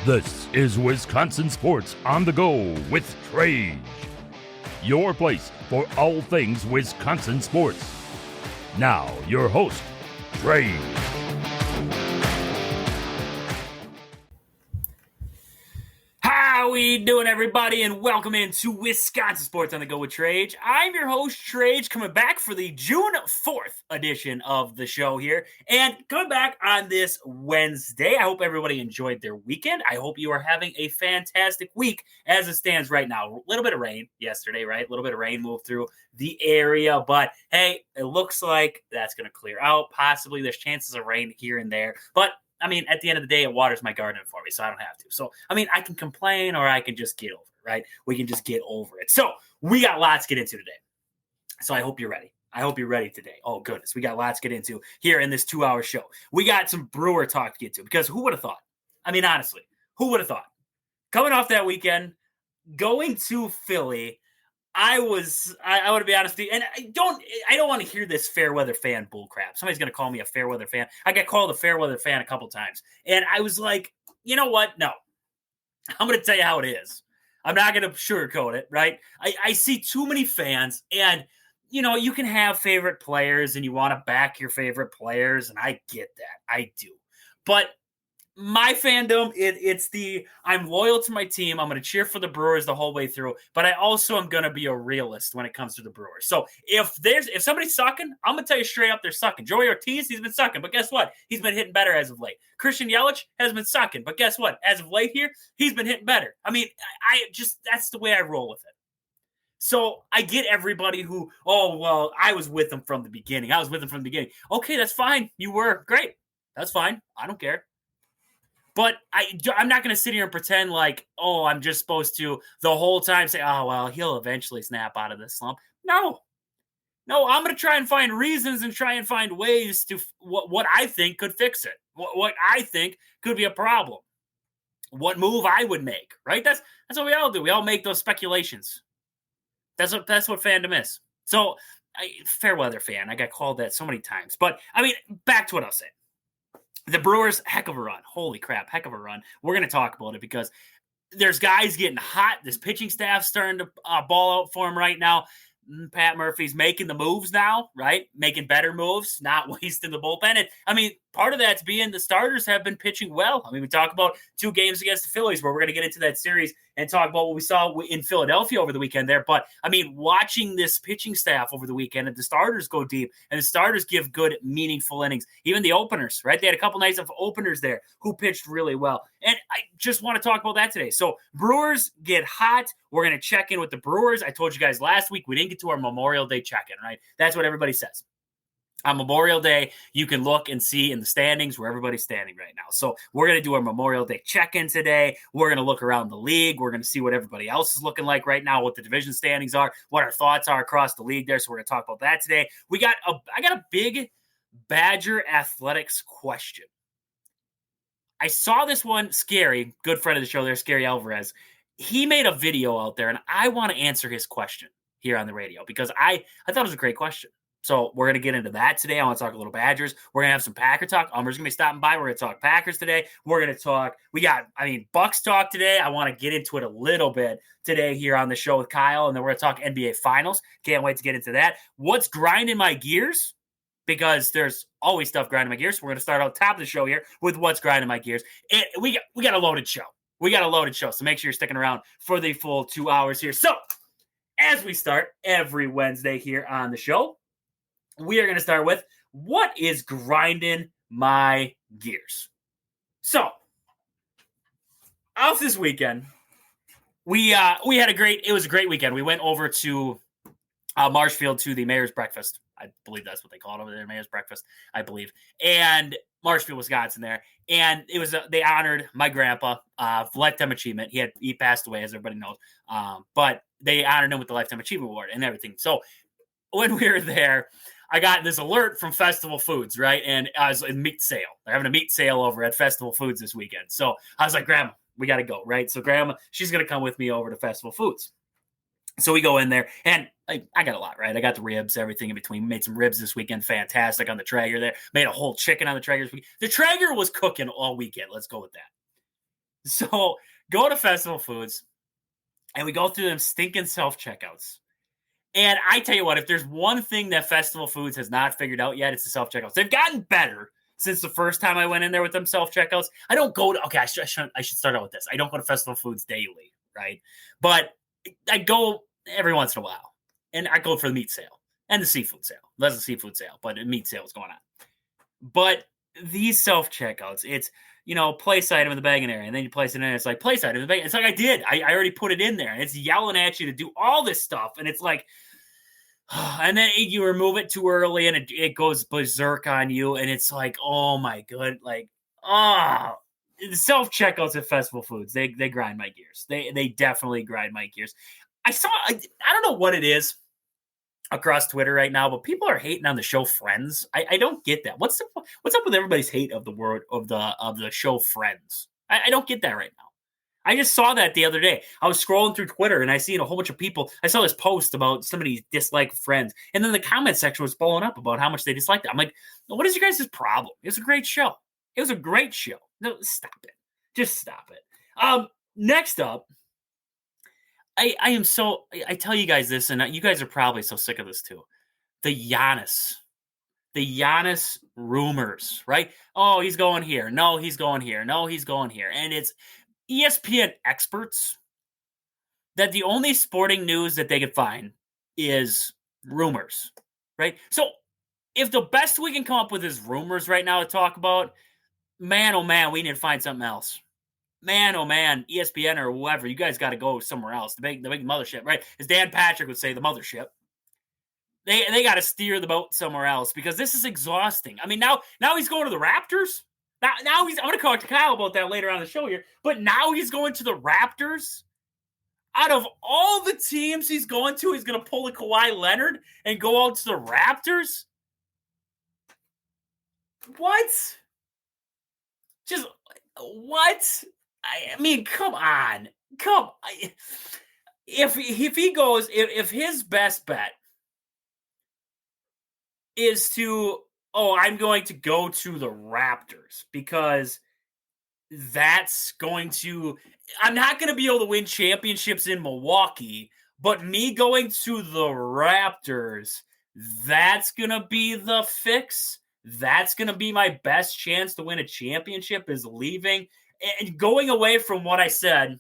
This is Wisconsin Sports on the Go with Trage, your place for all things Wisconsin sports. Now, your host, Trage. How we doing, everybody, and welcome into Wisconsin Sports on the Go with Trage. I'm your host, Trage, coming back for the June 4th edition of the show here, and coming back on this Wednesday. I hope everybody enjoyed their weekend. I hope you are having a fantastic week as it stands right now. A little bit of rain yesterday, right? A little bit of rain moved through the area, but hey, it looks like that's going to clear out. Possibly there's chances of rain here and there, but I mean, at the end of the day, it waters my garden for me, so I don't have to. So, I mean, I can complain or I can just get over it, right? We can just get over it. So, we got lots to get into today. So, I hope you're ready. I hope you're ready today. Oh, goodness. We got lots to get into here in this 2-hour show. We got some Brewer talk to get to because who would have thought? I mean, honestly, who would have thought? Coming off that weekend, going to Philly, I want to be honest with you, and I don't want to hear this fair weather fan bullcrap. Somebody's going to call me a fair weather fan. I got called a fair weather fan a couple times, and I was like, you know what? No, I'm going to tell you how it is. I'm not going to sugarcoat it, right? I see too many fans, and you know, you can have favorite players, and you want to back your favorite players, and I get that. I do, but my fandom, it's the I'm loyal to my team. I'm going to cheer for the Brewers the whole way through, but I also am going to be a realist when it comes to the Brewers. So if somebody's sucking, I'm going to tell you straight up they're sucking. Joey Ortiz, he's been sucking, but guess what? He's been hitting better as of late. Christian Yelich has been sucking, but guess what? As of late here, he's been hitting better. I mean, I just that's the way I roll with it. So I get everybody who, oh, well, I was with them from the beginning. Okay, that's fine. You were great. That's fine. I don't care. But I'm not going to sit here and pretend like, oh, I'm just supposed to the whole time say, oh, well, he'll eventually snap out of this slump. No, I'm going to try and find reasons and try and find ways to what I think could fix it, what I think could be a problem, what move I would make, right? That's what we all do. We all make those speculations. That's what fandom is. So, fair weather fan, I got called that so many times. But, I mean, back to what I was saying. The Brewers, heck of a run. Holy crap, heck of a run. We're going to talk about it because there's guys getting hot. This pitching staff starting to ball out for him right now. Pat Murphy's making the moves now, right? Making better moves, not wasting the bullpen. And, I mean, part of that's being the starters have been pitching well. I mean, we talk about 2 games against the Phillies where we're going to get into that series and talk about what we saw in Philadelphia over the weekend there. But, I mean, watching this pitching staff over the weekend and the starters go deep and the starters give good, meaningful innings. Even the openers, right? They had a couple nights of openers there who pitched really well. And I just want to talk about that today. So, Brewers get hot. We're going to check in with the Brewers. I told you guys last week we didn't get to our Memorial Day check-in, right? That's what everybody says. On Memorial Day, you can look and see in the standings where everybody's standing right now. So we're going to do our Memorial Day check-in today. We're going to look around the league. We're going to see what everybody else is looking like right now, what the division standings are, what our thoughts are across the league there. So we're going to talk about that today. I got a big Badger Athletics question. I saw this one, Scary, good friend of the show there, Scary Alvarez. He made a video out there, and I want to answer his question here on the radio because I thought it was a great question. So we're going to get into that today. I want to talk a little Badgers. We're going to have some Packer talk. Umber's going to be stopping by. We're going to talk Packers today. We're going to talk Bucks talk today. I want to get into it a little bit today here on the show with Kyle, and then we're going to talk NBA Finals. Can't wait to get into that. What's grinding my gears? Because there's always stuff grinding my gears. So we're going to start out top of the show here with what's grinding my gears. And we got a loaded show. So make sure you're sticking around for the full 2 hours here. So as we start every Wednesday here on the show, we are going to start with what is grinding my gears. So, off this weekend, we had it was a great weekend. We went over to Marshfield to the Mayor's Breakfast. I believe that's what they call it over there, Mayor's Breakfast, I believe. And Marshfield, Wisconsin there. And it was they honored my grandpa, Lifetime Achievement. He passed away, as everybody knows. But they honored him with the Lifetime Achievement Award and everything. So, when we were there, I got this alert from Festival Foods, right? And I was in meat sale. They're having a meat sale over at Festival Foods this weekend. So I was like, Grandma, we got to go, right? So Grandma, she's going to come with me over to Festival Foods. So we go in there, and I got a lot, right? I got the ribs, everything in between. Made some ribs this weekend, fantastic on the Traeger there. Made a whole chicken on the Traeger this weekend. The Traeger was cooking all weekend. Let's go with that. So go to Festival Foods, and we go through them stinking self-checkouts. And I tell you what, if there's one thing that Festival Foods has not figured out yet, it's the self-checkouts. They've gotten better since the first time I went in there with them self-checkouts. I don't go to, okay, I should start out with this. I don't go to Festival Foods daily, right? But I go every once in a while. And I go for the meat sale and the seafood sale. That's a seafood sale, but a meat sale is going on. But these self-checkouts, it's, place item in the bagging area, and then you place it in, and it's like, place item in the bagging. It's like I did. I already put it in there, and it's yelling at you to do all this stuff, and it's like, and then you remove it too early, and it goes berserk on you, and it's like, oh my god, like, the self-checkouts at Festival Foods, they grind my gears. They definitely grind my gears. I don't know what it is across Twitter right now, but people are hating on the show Friends. I don't get that. What's up with everybody's hate of the word of the show Friends? I don't get that right now. I just saw that the other day. I was scrolling through Twitter and I seen a whole bunch of people. I saw this post about somebody disliked Friends, and then the comment section was blowing up about how much they disliked it. I'm like, what is your guys' problem? It was a great show. It was a great show. No, stop it. Just stop it. Next up, I tell you guys this, and you guys are probably so sick of this too. The Giannis rumors, right? Oh, he's going here. No, he's going here. No, he's going here. And it's ESPN experts that the only sporting news that they could find is rumors, right? So if the best we can come up with is rumors right now to talk about, man, oh man, we need to find something else. Man, oh man, ESPN or whoever, you guys got to go somewhere else. The big mothership, right? As Dan Patrick would say, the mothership. They got to steer the boat somewhere else because this is exhausting. I mean, now he's going to the Raptors. Now I'm going to talk to Kyle about that later on the show here. But now he's going to the Raptors. Out of all the teams he's going to, he's going to pull a Kawhi Leonard and go out to the Raptors. What? Just what? I mean, come on. If he goes, if his best bet is to, I'm going to go to the Raptors because that's going to, I'm not going to be able to win championships in Milwaukee, but me going to the Raptors, that's going to be the fix. That's going to be my best chance to win a championship is leaving. And going away from what I said,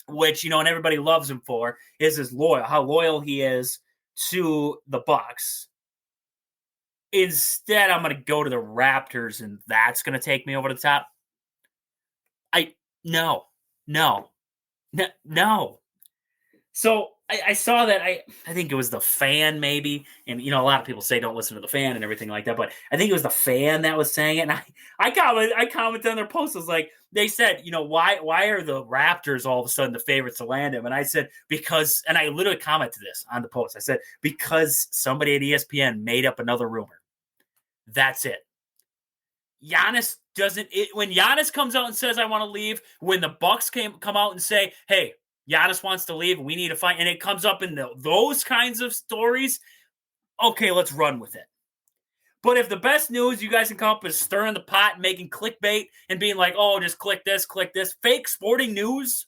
which, and everybody loves him for, is how loyal he is to the Bucks. Instead, I'm going to go to the Raptors, and that's going to take me over the top. No. So I saw that. I think it was the Fan, maybe. And, a lot of people say don't listen to the Fan and everything like that. But I think it was the Fan that was saying it. And I commented on their post. It was like, they said, why are the Raptors all of a sudden the favorites to land him? And I said, because, and I literally commented this on the post. I said, because somebody at ESPN made up another rumor. That's it. Giannis when Giannis comes out and says, I want to leave, when the Bucks come out and say, hey, Giannis wants to leave, we need to find, and it comes up in those kinds of stories, okay, let's run with it. But if the best news you guys can come up with is stirring the pot and making clickbait and being like, oh, just click this, fake sporting news,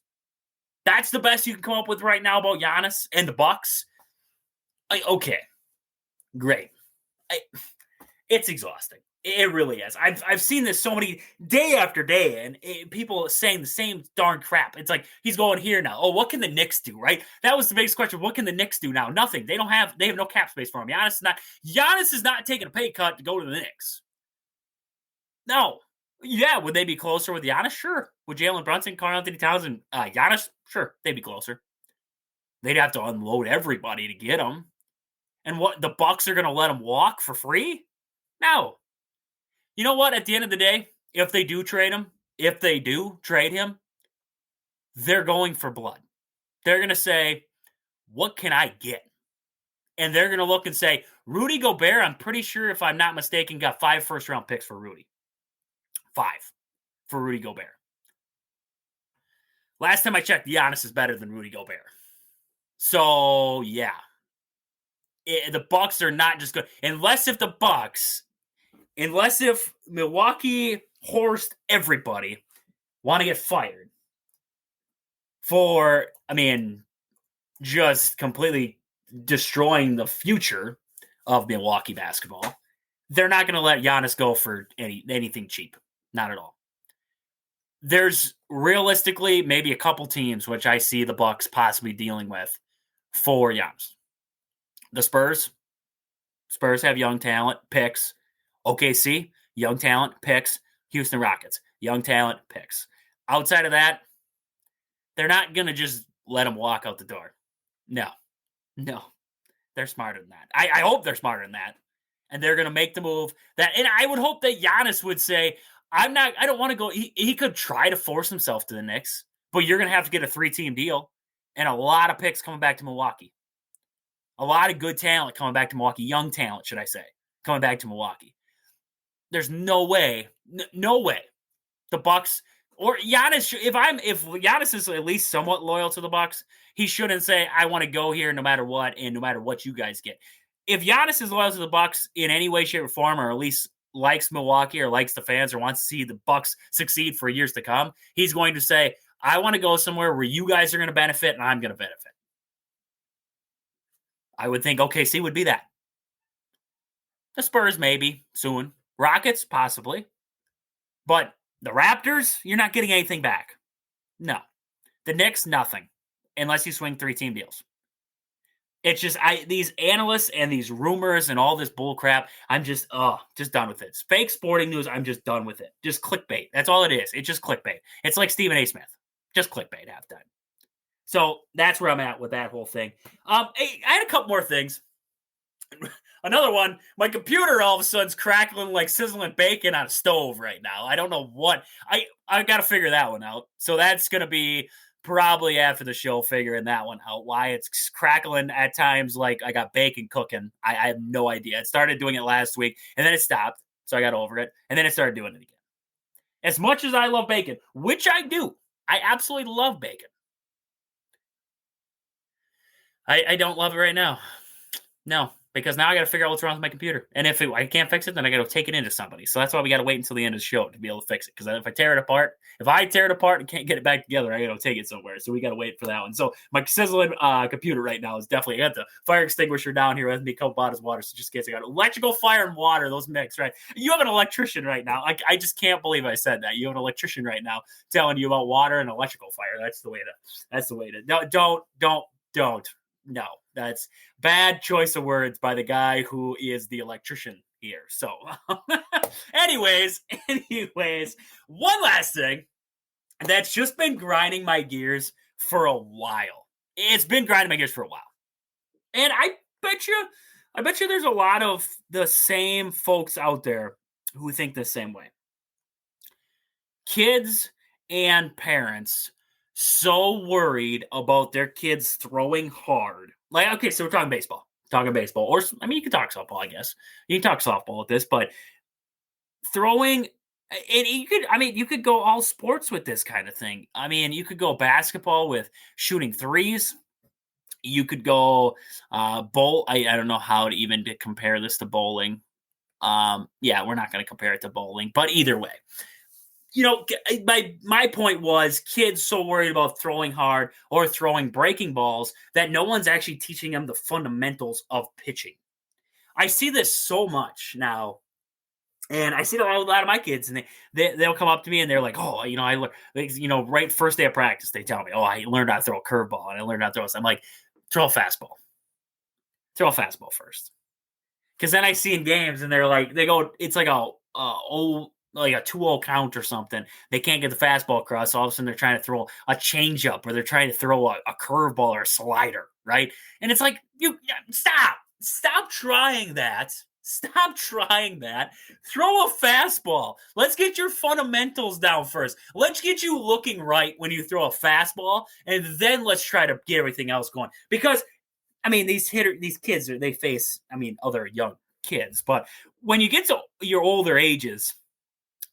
that's the best you can come up with right now about Giannis and the Bucks, okay, great. It's exhausting. It really is. I've seen this so many day after day, and people saying the same darn crap. It's like he's going here now. Oh, what can the Knicks do? Right? That was the biggest question. What can the Knicks do now? Nothing. They have no cap space for him. Giannis is not taking a pay cut to go to the Knicks. No. Yeah, would they be closer with Giannis? Sure. Would Jalen Brunson, Karl-Anthony Towns, and Giannis? Sure, they'd be closer. They'd have to unload everybody to get him. And what, the Bucks are going to let him walk for free? No. You know what? At the end of the day, if they do trade him, they're going for blood. They're going to say, what can I get? And they're going to look and say, Rudy Gobert, I'm pretty sure, if I'm not mistaken, got 5 first-round picks for Rudy. 5 for Rudy Gobert. Last time I checked, Giannis is better than Rudy Gobert. So, yeah. The Bucks are not just good. Unless if Milwaukee, Horst, everybody want to get fired, for, just completely destroying the future of Milwaukee basketball. They're not going to let Giannis go for anything cheap. Not at all. There's realistically maybe a couple teams which I see the Bucks possibly dealing with for Giannis. The Spurs have young talent, picks. OKC, young talent, picks. Houston Rockets, young talent, picks. Outside of that, they're not going to just let him walk out the door. No. They're smarter than that. I hope they're smarter than that. And they're going to make the move and I would hope that Giannis would say, I don't want to go. He could try to force himself to the Knicks, but you're going to have to get a 3-team deal and a lot of picks coming back to Milwaukee. A lot of good talent coming back to Milwaukee. Young talent, should I say, coming back to Milwaukee. There's no way the Bucks or Giannis. If Giannis is at least somewhat loyal to the Bucks, he shouldn't say, I want to go here no matter what and no matter what you guys get. If Giannis is loyal to the Bucks in any way, shape, or form, or at least likes Milwaukee or likes the fans or wants to see the Bucks succeed for years to come, he's going to say, I want to go somewhere where you guys are going to benefit and I'm going to benefit. I would think OKC would be that. The Spurs, maybe, soon. Rockets, possibly. But the Raptors, you're not getting anything back. No. The Knicks, nothing. Unless you swing 3-team deals. It's just, these analysts and these rumors and all this bull crap, I'm just done with it. It's fake sporting news, I'm just done with it. Just clickbait. That's all it is. It's just clickbait. It's like Stephen A. Smith. Just clickbait halftime. So that's where I'm at with that whole thing. I had a couple more things. Another one, my computer all of a sudden's crackling like sizzling bacon on a stove right now. I don't know what. I got to figure that one out. So that's going to be probably after the show, figuring that one out. Why it's crackling at times like I got bacon cooking. I have no idea. It started doing it last week, and then it stopped, so I got over it, and then it started doing it again. As much as I love bacon, which I do, I absolutely love bacon. I don't love it right now. No, because now I got to figure out what's wrong with my computer. And if I can't fix it, then I got to take it into somebody. So that's why we got to wait until the end of the show to be able to fix it. Because if I tear it apart and can't get it back together, I got to take it somewhere. So we got to wait for that one. So my sizzling computer right now is definitely, I got the fire extinguisher down here with me, a couple bottles of water. So just in case I got electrical fire and water, those mix, right? You have an electrician right now. I just can't believe I said that. You have an electrician right now telling you about water and electrical fire. That's the way to, no, don't. No, that's bad choice of words by the guy who is the electrician here. So anyways, one last thing that's just been grinding my gears for a while. It's been grinding my gears for a while. And I bet you there's a lot of the same folks out there who think the same way. Kids and parents so worried about their kids throwing hard. Like, okay, so we're talking baseball. Or, you can talk softball, I guess. You can talk softball with this, but throwing, and you could go all sports with this kind of thing. You could go basketball with shooting threes. You could go bowl. I don't know how to even compare this to bowling. We're not going to compare it to bowling, but either way. My point was kids so worried about throwing hard or throwing breaking balls that no one's actually teaching them the fundamentals of pitching. I see this so much now, and I see it a lot of my kids, and they'll come up to me and they're like, "Oh, I learned, right first day of practice, they tell me, oh, I learned how to throw a curveball and I learned how to throw this." I'm like, throw a fastball first, because then I see in games and they're like, it's like like a 2-0 count or something. They can't get the fastball across. So all of a sudden they're trying to throw a changeup or they're trying to throw a curveball or a slider, right? And it's like, stop trying that. Stop trying that. Throw a fastball. Let's get your fundamentals down first. Let's get you looking right when you throw a fastball, and then let's try to get everything else going. Because, these kids, they face, other young kids. But when you get to your older ages,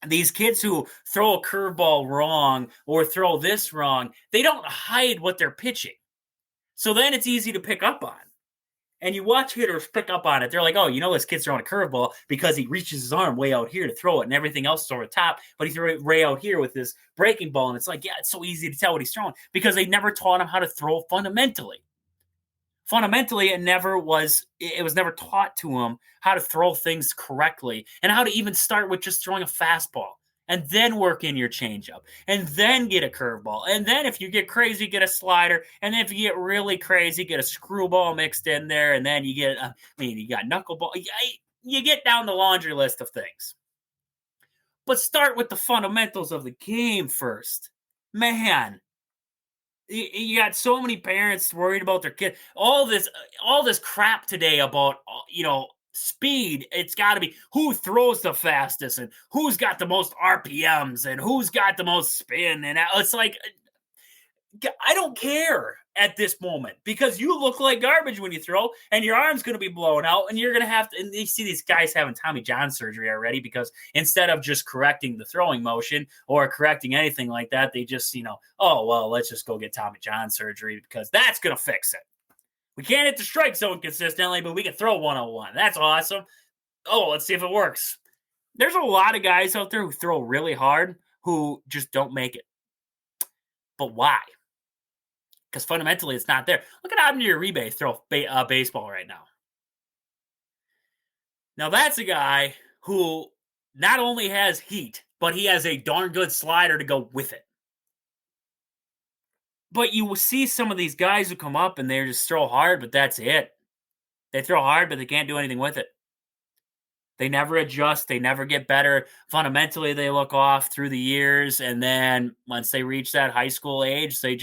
these kids who throw a curveball wrong or throw this wrong, they don't hide what they're pitching. So then it's easy to pick up on. And you watch hitters pick up on it. They're like, oh, this kid's throwing a curveball because he reaches his arm way out here to throw it and everything else is over the top. But he threw it way out here with this breaking ball. And it's like, yeah, it's so easy to tell what he's throwing because they never taught him how to throw fundamentally. Fundamentally, it was never taught to him how to throw things correctly and how to even start with just throwing a fastball and then work in your changeup and then get a curveball. And then if you get crazy, get a slider. And then if you get really crazy, get a screwball mixed in there. And then you get, you got knuckleball. You get down the laundry list of things. But start with the fundamentals of the game first. Man, you got so many parents worried about their kid. All this crap today about, speed. It's got to be who throws the fastest and who's got the most RPMs and who's got the most spin. And it's like, I don't care at this moment because you look like garbage when you throw and your arm's going to be blown out and you're going to have to, and you see these guys having Tommy John surgery already because instead of just correcting the throwing motion or correcting anything like that, they just, oh, well, let's just go get Tommy John surgery because that's going to fix it. We can't hit the strike zone consistently, but we can throw 101. That's awesome. Oh, let's see if it works. There's a lot of guys out there who throw really hard who just don't make it. But why? Because fundamentally, it's not there. Look at Abner Uribe throw baseball right now. Now, that's a guy who not only has heat, but he has a darn good slider to go with it. But you will see some of these guys who come up and they just throw hard, but that's it. They throw hard, but they can't do anything with it. They never adjust. They never get better. Fundamentally, they look off through the years. And then once they reach that high school age, they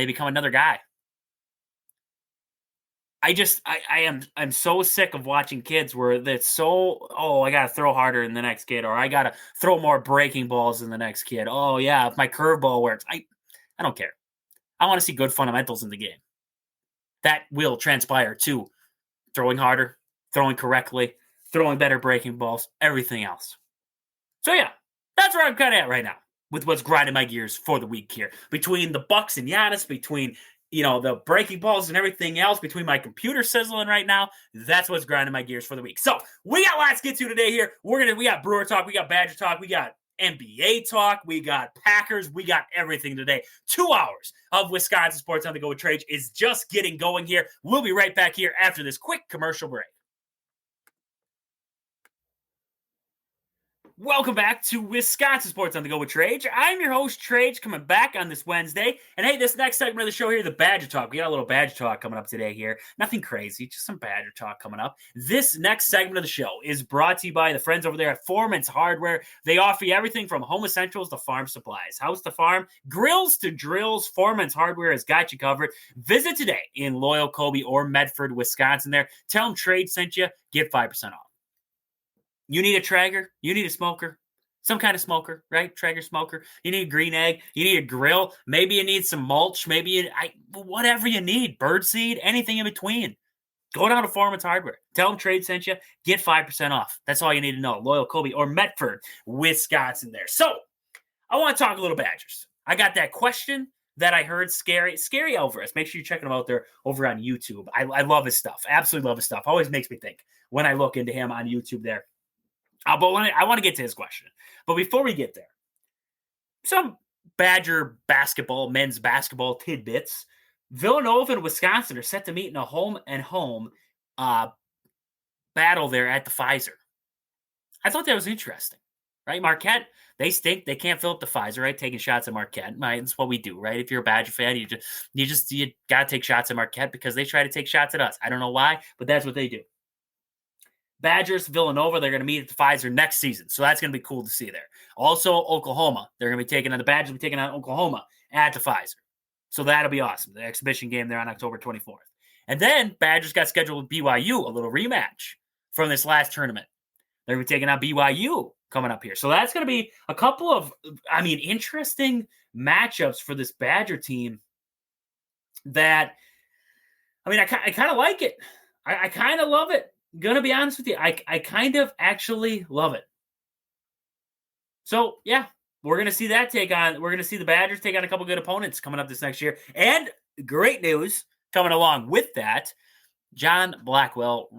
become another guy. I'm so sick of watching kids where that's so, I got to throw harder than the next kid, or I got to throw more breaking balls than the next kid. Oh, yeah, if my curveball works. I don't care. I want to see good fundamentals in the game. That will transpire to throwing harder, throwing correctly, throwing better breaking balls, everything else. So, yeah, that's where I'm kind of at right now with what's grinding my gears for the week here. Between the Bucks and Giannis, between, the breaking balls and everything else, between my computer sizzling right now, that's what's grinding my gears for the week. So, we got lots to get to today here. We got Brewer talk, we got Badger talk, we got NBA talk, we got Packers, we got everything today. 2 hours of Wisconsin Sports on the Go with Trage is just getting going here. We'll be right back here after this quick commercial break. Welcome back to Wisconsin Sports on the Go with Trage. I'm your host, Trage, coming back on this Wednesday. And hey, this next segment of the show here, the Badger Talk. We got a little Badger Talk coming up today here. Nothing crazy, just some Badger Talk coming up. This next segment of the show is brought to you by the friends over there at Foreman's Hardware. They offer you everything from home essentials to farm supplies. House to farm, grills to drills, Foreman's Hardware has got you covered. Visit today in Loyal, Kobe, or Medford, Wisconsin there. Tell them Trade sent you, get 5% off. You need a Traeger, you need a smoker, some kind of smoker, right? Traeger smoker. You need a green egg, you need a grill, maybe you need some mulch, whatever you need, birdseed, anything in between. Go down to Foreman's Hardware. Tell them Trade sent you, get 5% off. That's all you need to know. Loyal, Kobe, or Medford, Wisconsin there. So, I want to talk a little Badgers. I got that question that I heard, Scary Alvarez. Make sure you're checking him out there over on YouTube. I love his stuff. Absolutely love his stuff. Always makes me think when I look into him on YouTube there. But I want to get to his question. But before we get there, some Badger basketball, men's basketball tidbits. Villanova and Wisconsin are set to meet in a home-and-home battle there at the Pfizer. I thought that was interesting, right? Marquette, they stink. They can't fill up the Pfizer, right? Taking shots at Marquette. Right? That's what we do, right? If you're a Badger fan, you got to take shots at Marquette because they try to take shots at us. I don't know why, but that's what they do. Badgers, Villanova, they're going to meet at the Pfizer next season. So that's going to be cool to see there. Also, Oklahoma. They're going to be taking on the Badgers, will be taking on Oklahoma at the Pfizer. So that'll be awesome. The exhibition game there on October 24th. And then Badgers got scheduled with BYU, a little rematch from this last tournament. They're going to be taking on BYU coming up here. So that's going to be a couple of, interesting matchups for this Badger team that, I kind of like it. I kind of love it. Gonna be honest with you, I kind of actually love it. So yeah, we're gonna see that we're gonna see the Badgers take on a couple good opponents coming up this next year. And great news coming along with that, John Blackwell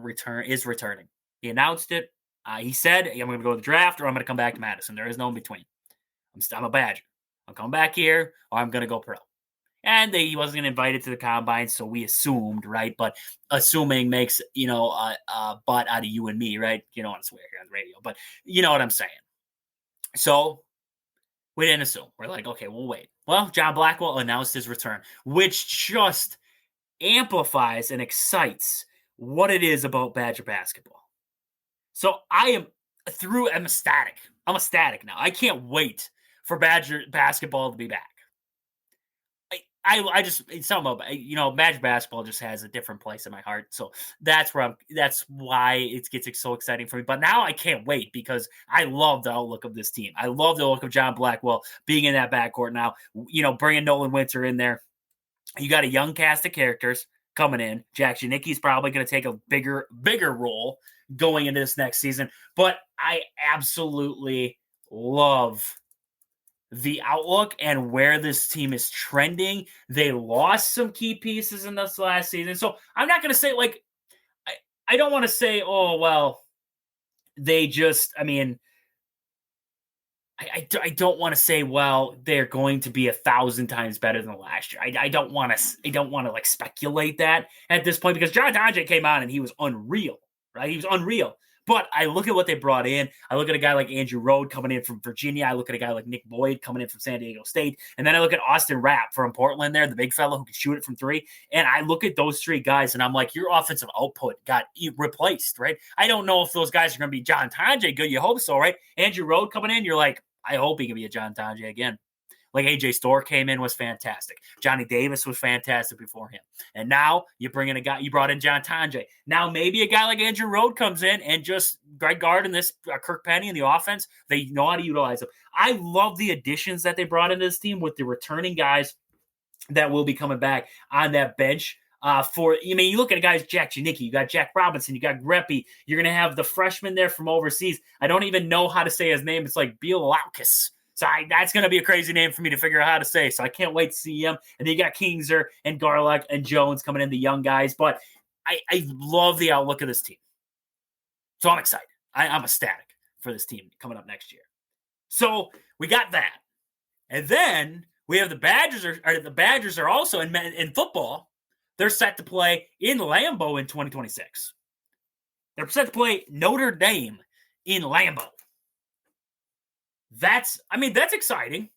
is returning. He announced it. He said, I'm going to go to the draft or I'm going to come back to Madison. There is no in between. I'm a Badger. I'll come back here or I'm going to go pro. And he wasn't invited to the combine, so we assumed, right? But assuming makes, a butt out of you and me, right? You don't want to swear here on the radio, but you know what I'm saying. So we didn't assume. We're like, okay, we'll wait. Well, John Blackwell announced his return, which just amplifies and excites what it is about Badger basketball. So I'm ecstatic. I'm ecstatic now. I can't wait for Badger basketball to be back. I just, it's something about, Badger basketball just has a different place in my heart. So that's why it gets so exciting for me. But now I can't wait because I love the outlook of this team. I love the look of John Blackwell being in that backcourt now, bringing Nolan Winter in there. You got a young cast of characters coming in. Jack Janicki's probably going to take a bigger role going into this next season. But I absolutely love the outlook and where this team is trending. They lost some key pieces in this last season. So I'm not going to say I don't want to say, oh, well, they just, I don't want to say, well, they're going to be 1,000 times better than last year. I don't want to speculate that at this point because John Tonje came on and he was unreal, right? He was unreal. But I look at what they brought in. I look at a guy like Andrew Rode coming in from Virginia. I look at a guy like Nick Boyd coming in from San Diego State. And then I look at Austin Rapp from Portland there, the big fellow who can shoot it from three. And I look at those three guys, and I'm like, your offensive output got replaced, right? I don't know if those guys are going to be John Tonje. Good, you hope so, right? Andrew Rode coming in, you're like, I hope he can be a John Tonje again. Like AJ Storr came in, was fantastic. Johnny Davis was fantastic before him. And now you bring in a guy, you brought in John Tonje. Now maybe a guy like Andrew Rode comes in and just Greg Gard and this Kirk Penny in the offense, they know how to utilize them. I love the additions that they brought into this team with the returning guys that will be coming back on that bench. You look at guys, Jack Janicki, you got Jack Robinson, you got Greppy, you're going to have the freshman there from overseas. I don't even know how to say his name. It's like Bielakis. So that's going to be a crazy name for me to figure out how to say. So I can't wait to see him. And then you got Kingser and Garlock and Jones coming in, the young guys. But I love the outlook of this team. So I'm excited. I'm ecstatic for this team coming up next year. So we got that. And then we have the Badgers. The Badgers are also in football. They're set to play in Lambeau in 2026. They're set to play Notre Dame in Lambeau. That's exciting.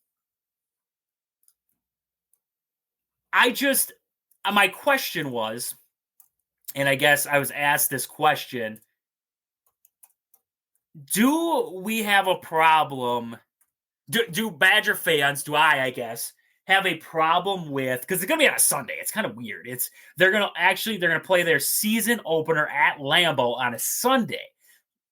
My question was, and I guess I was asked this question, do we have a problem? Do Badger fans, I guess, have a problem with, because it's going to be on a Sunday. It's kind of weird. They're going to play their season opener at Lambeau on a Sunday.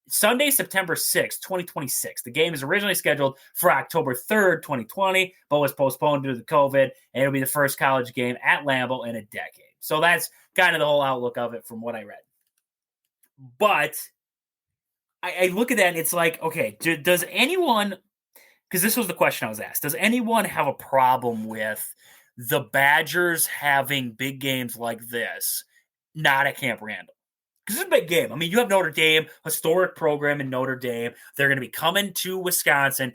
Sunday, September 6th, 2026. The game is originally scheduled for October 3rd, 2020, but was postponed due to COVID, and it'll be the first college game at Lambeau in a decade. So that's kind of the whole outlook of it from what I read. But I look at that, and it's like, okay, does anyone, because this was the question I was asked, does anyone have a problem with the Badgers having big games like this, not at Camp Randall? Because it's a big game. You have Notre Dame, historic program in Notre Dame. They're going to be coming to Wisconsin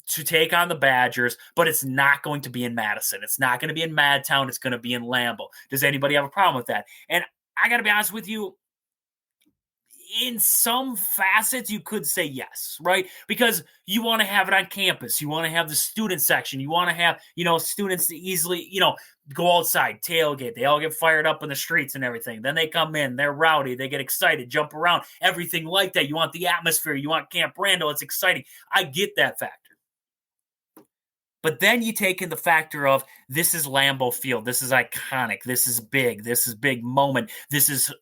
to take on the Badgers, but it's not going to be in Madison. It's not going to be in Madtown. It's going to be in Lambeau. Does anybody have a problem with that? And I got to be honest with you, in some facets, you could say yes, right? Because you want to have it on campus. You want to have the student section. You want to have, students easily, go outside, tailgate. They all get fired up in the streets and everything. Then they come in, they're rowdy, they get excited, jump around, everything like that. You want the atmosphere. You want Camp Randall. It's exciting. I get that factor. But then you take in the factor of this is Lambeau Field. This is iconic. This is big. This is big moment. This is,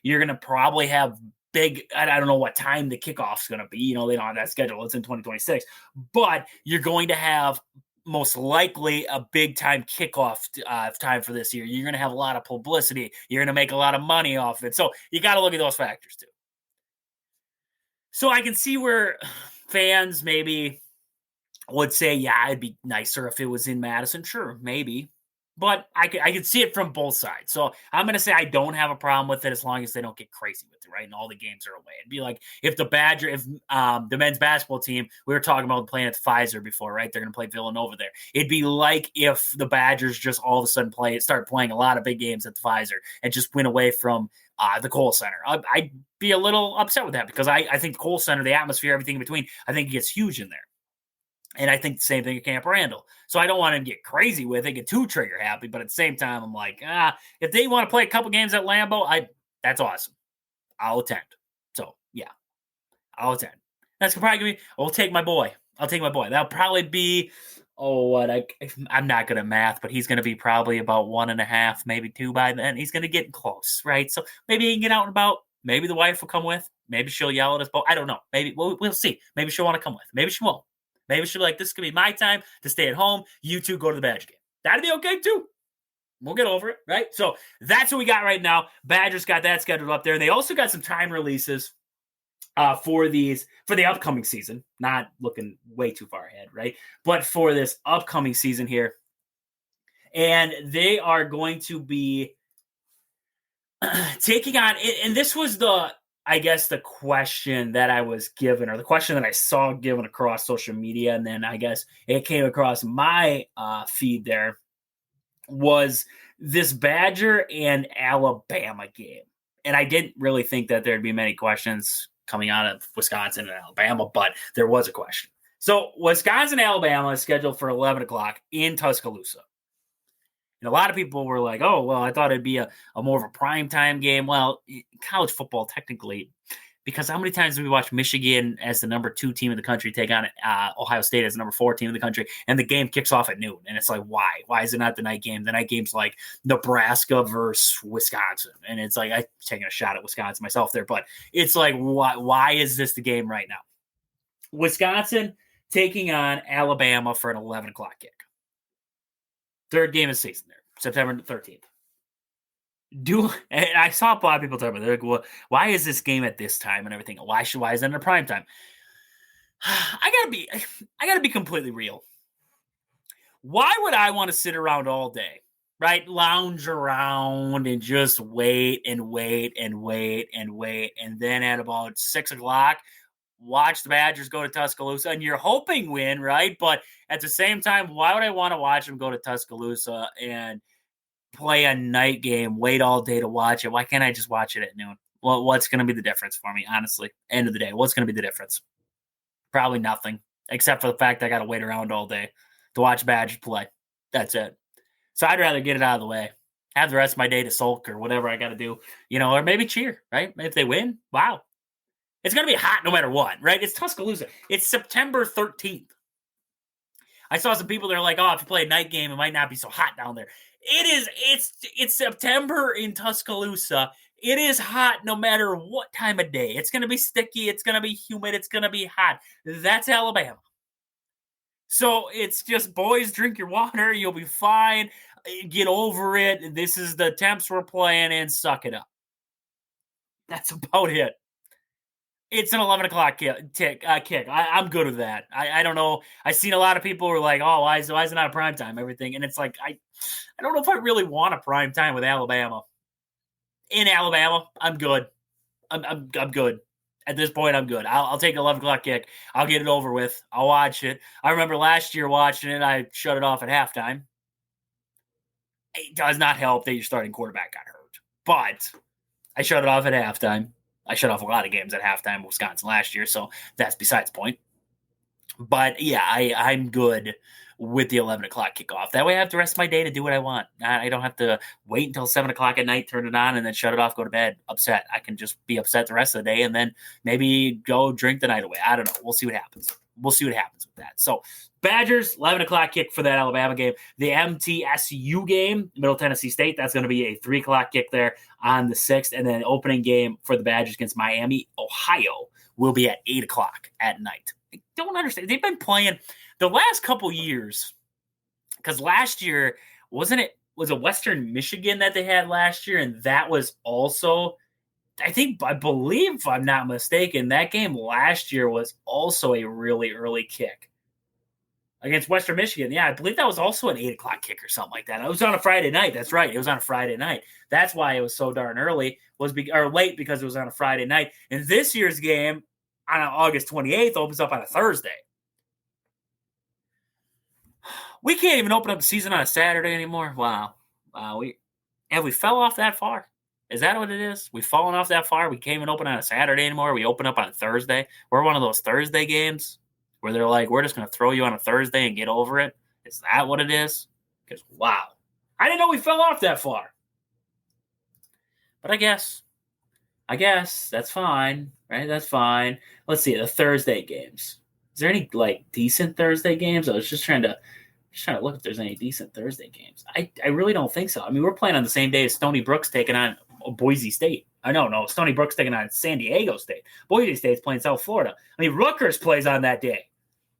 you're going to probably have big, I don't know what time the kickoff's going to be. They don't have that schedule. It's in 2026. But you're going to have most likely a big time kickoff time for this year. You're going to have a lot of publicity. You're going to make a lot of money off it. So you got to look at those factors too. So I can see where fans maybe would say, yeah, it'd be nicer if it was in Madison. Sure, maybe. But I can see it from both sides. So I'm going to say I don't have a problem with it as long as they don't get crazy with it, right? And all the games are away. It'd be like if the men's basketball team, we were talking about playing at the Pfizer before, right? They're going to play Villanova there. It'd be like if the Badgers just all of a sudden start playing a lot of big games at the Pfizer and just went away from the Kohl Center. I'd be a little upset with that because I think the Kohl Center, the atmosphere, everything in between, I think it gets huge in there. And I think the same thing at Camp Randall. So I don't want to get crazy with it, get too trigger happy. But at the same time, I'm like, if they want to play a couple games at Lambeau, that's awesome. I'll attend. So yeah, I'll attend. That's probably gonna be. I'll take my boy. That'll probably be. I'm not good at math, but he's going to be probably about 1.5, maybe 2 by then. He's going to get close, right? So maybe he can get out and about. Maybe the wife will come with. Maybe she'll yell at us both. I don't know. Maybe we'll see. Maybe she'll want to come with. Maybe she won't. Maybe she'll be like, this is going to be my time to stay at home. You two go to the Badger game. That'd be okay, too. We'll get over it, right? So that's what we got right now. Badgers got that scheduled up there. And they also got some time releases for the upcoming season. Not looking way too far ahead, right? But for this upcoming season here. And they are going to be taking on, and this was the question that I was given, or the question that I saw given across social media, and then I guess it came across my feed there, was this Badger and Alabama game. And I didn't really think that there'd be many questions coming out of Wisconsin and Alabama, but there was a question. So Wisconsin, Alabama is scheduled for 11 o'clock in Tuscaloosa. And a lot of people were like, oh, well, I thought it'd be a more of a primetime game. Well, college football, technically, because how many times do we watch Michigan as the number 2 team in the country take on Ohio State as the number 4 team in the country, and the game kicks off at noon? And it's like, why? Why is it not the night game? The night game's like Nebraska versus Wisconsin. And it's like, I'm taking a shot at Wisconsin myself there, but it's like, why is this the game right now? Wisconsin taking on Alabama for an 11 o'clock kick. Third game of the season there, September 13th. And I saw a lot of people talking about it. They're like, well, why is this game at this time and everything? Why is it in a prime time? I gotta be completely real. Why would I want to sit around all day, right? Lounge around and just wait and wait and wait and wait. And then at about 6 o'clock, watch the Badgers go to Tuscaloosa, and you're hoping win, right? But at the same time, why would I want to watch them go to Tuscaloosa and play a night game, wait all day to watch it? Why can't I just watch it at noon? Well, what's going to be the difference for me, honestly? End of the day, what's going to be the difference? Probably nothing, except for the fact I got to wait around all day to watch Badgers play. That's it. So I'd rather get it out of the way, have the rest of my day to sulk or whatever I got to do, or maybe cheer, right? If they win, wow. It's going to be hot no matter what, right? It's Tuscaloosa. It's September 13th. I saw some people that are like, oh, if you play a night game, it might not be so hot down there. It is. It's September in Tuscaloosa. It is hot no matter what time of day. It's going to be sticky. It's going to be humid. It's going to be hot. That's Alabama. So it's just, boys, drink your water. You'll be fine. Get over it. This is the temps we're playing in. Suck it up. That's about it. It's an 11 o'clock kick. I'm good with that. I don't know. I've seen a lot of people who are like, oh, why is it not a prime time? Everything. And it's like, I don't know if I really want a prime time with Alabama. In Alabama, I'm good. I'm good. At this point, I'm good. I'll take an 11 o'clock kick. I'll get it over with. I'll watch it. I remember last year watching it. I shut it off at halftime. It does not help that your starting quarterback got hurt. But I shut it off at halftime. I shut off a lot of games at halftime with Wisconsin last year, so that's besides the point. But, yeah, I'm good with the 11 o'clock kickoff. That way I have the rest of my day to do what I want. I don't have to wait until 7 o'clock at night, turn it on, and then shut it off, go to bed, upset. I can just be upset the rest of the day and then maybe go drink the night away. I don't know. We'll see what happens. With that. So, Badgers, 11 o'clock kick for that Alabama game. The MTSU game, Middle Tennessee State, that's going to be a 3 o'clock kick there on the 6th. And then opening game for the Badgers against Miami, Ohio, will be at 8 o'clock at night. I don't understand. They've been playing the last couple years, because last year, was it Western Michigan that they had last year? And that was also, I believe, if I'm not mistaken, that game last year was also a really early kick. against Western Michigan. Yeah, I believe that was also an 8 o'clock kick or something like that. It was on a Friday night. That's right. It was on a Friday night. That's why it was so darn early, or late, because it was on a Friday night. And this year's game on August 28th opens up on a Thursday. We can't even open up the season on a Saturday anymore. Wow. We fell off that far. Is that what it is? We've fallen off that far. We can't even open on a Saturday anymore. We open up on a Thursday. We're one of those Thursday games where they're like, we're just going to throw you on a Thursday and get over it. Is that what it is? Because, wow. I didn't know we fell off that far. But I guess that's fine, right? That's fine. Let's see, the Thursday games. Is there any, decent Thursday games? I was just trying to look if there's any decent Thursday games. I really don't think so. I mean, we're playing on the same day as Stony Brook's taking on Boise State. I know, no, Stony Brook's taking on San Diego State. Boise State's playing South Florida. I mean, Rutgers plays on that day.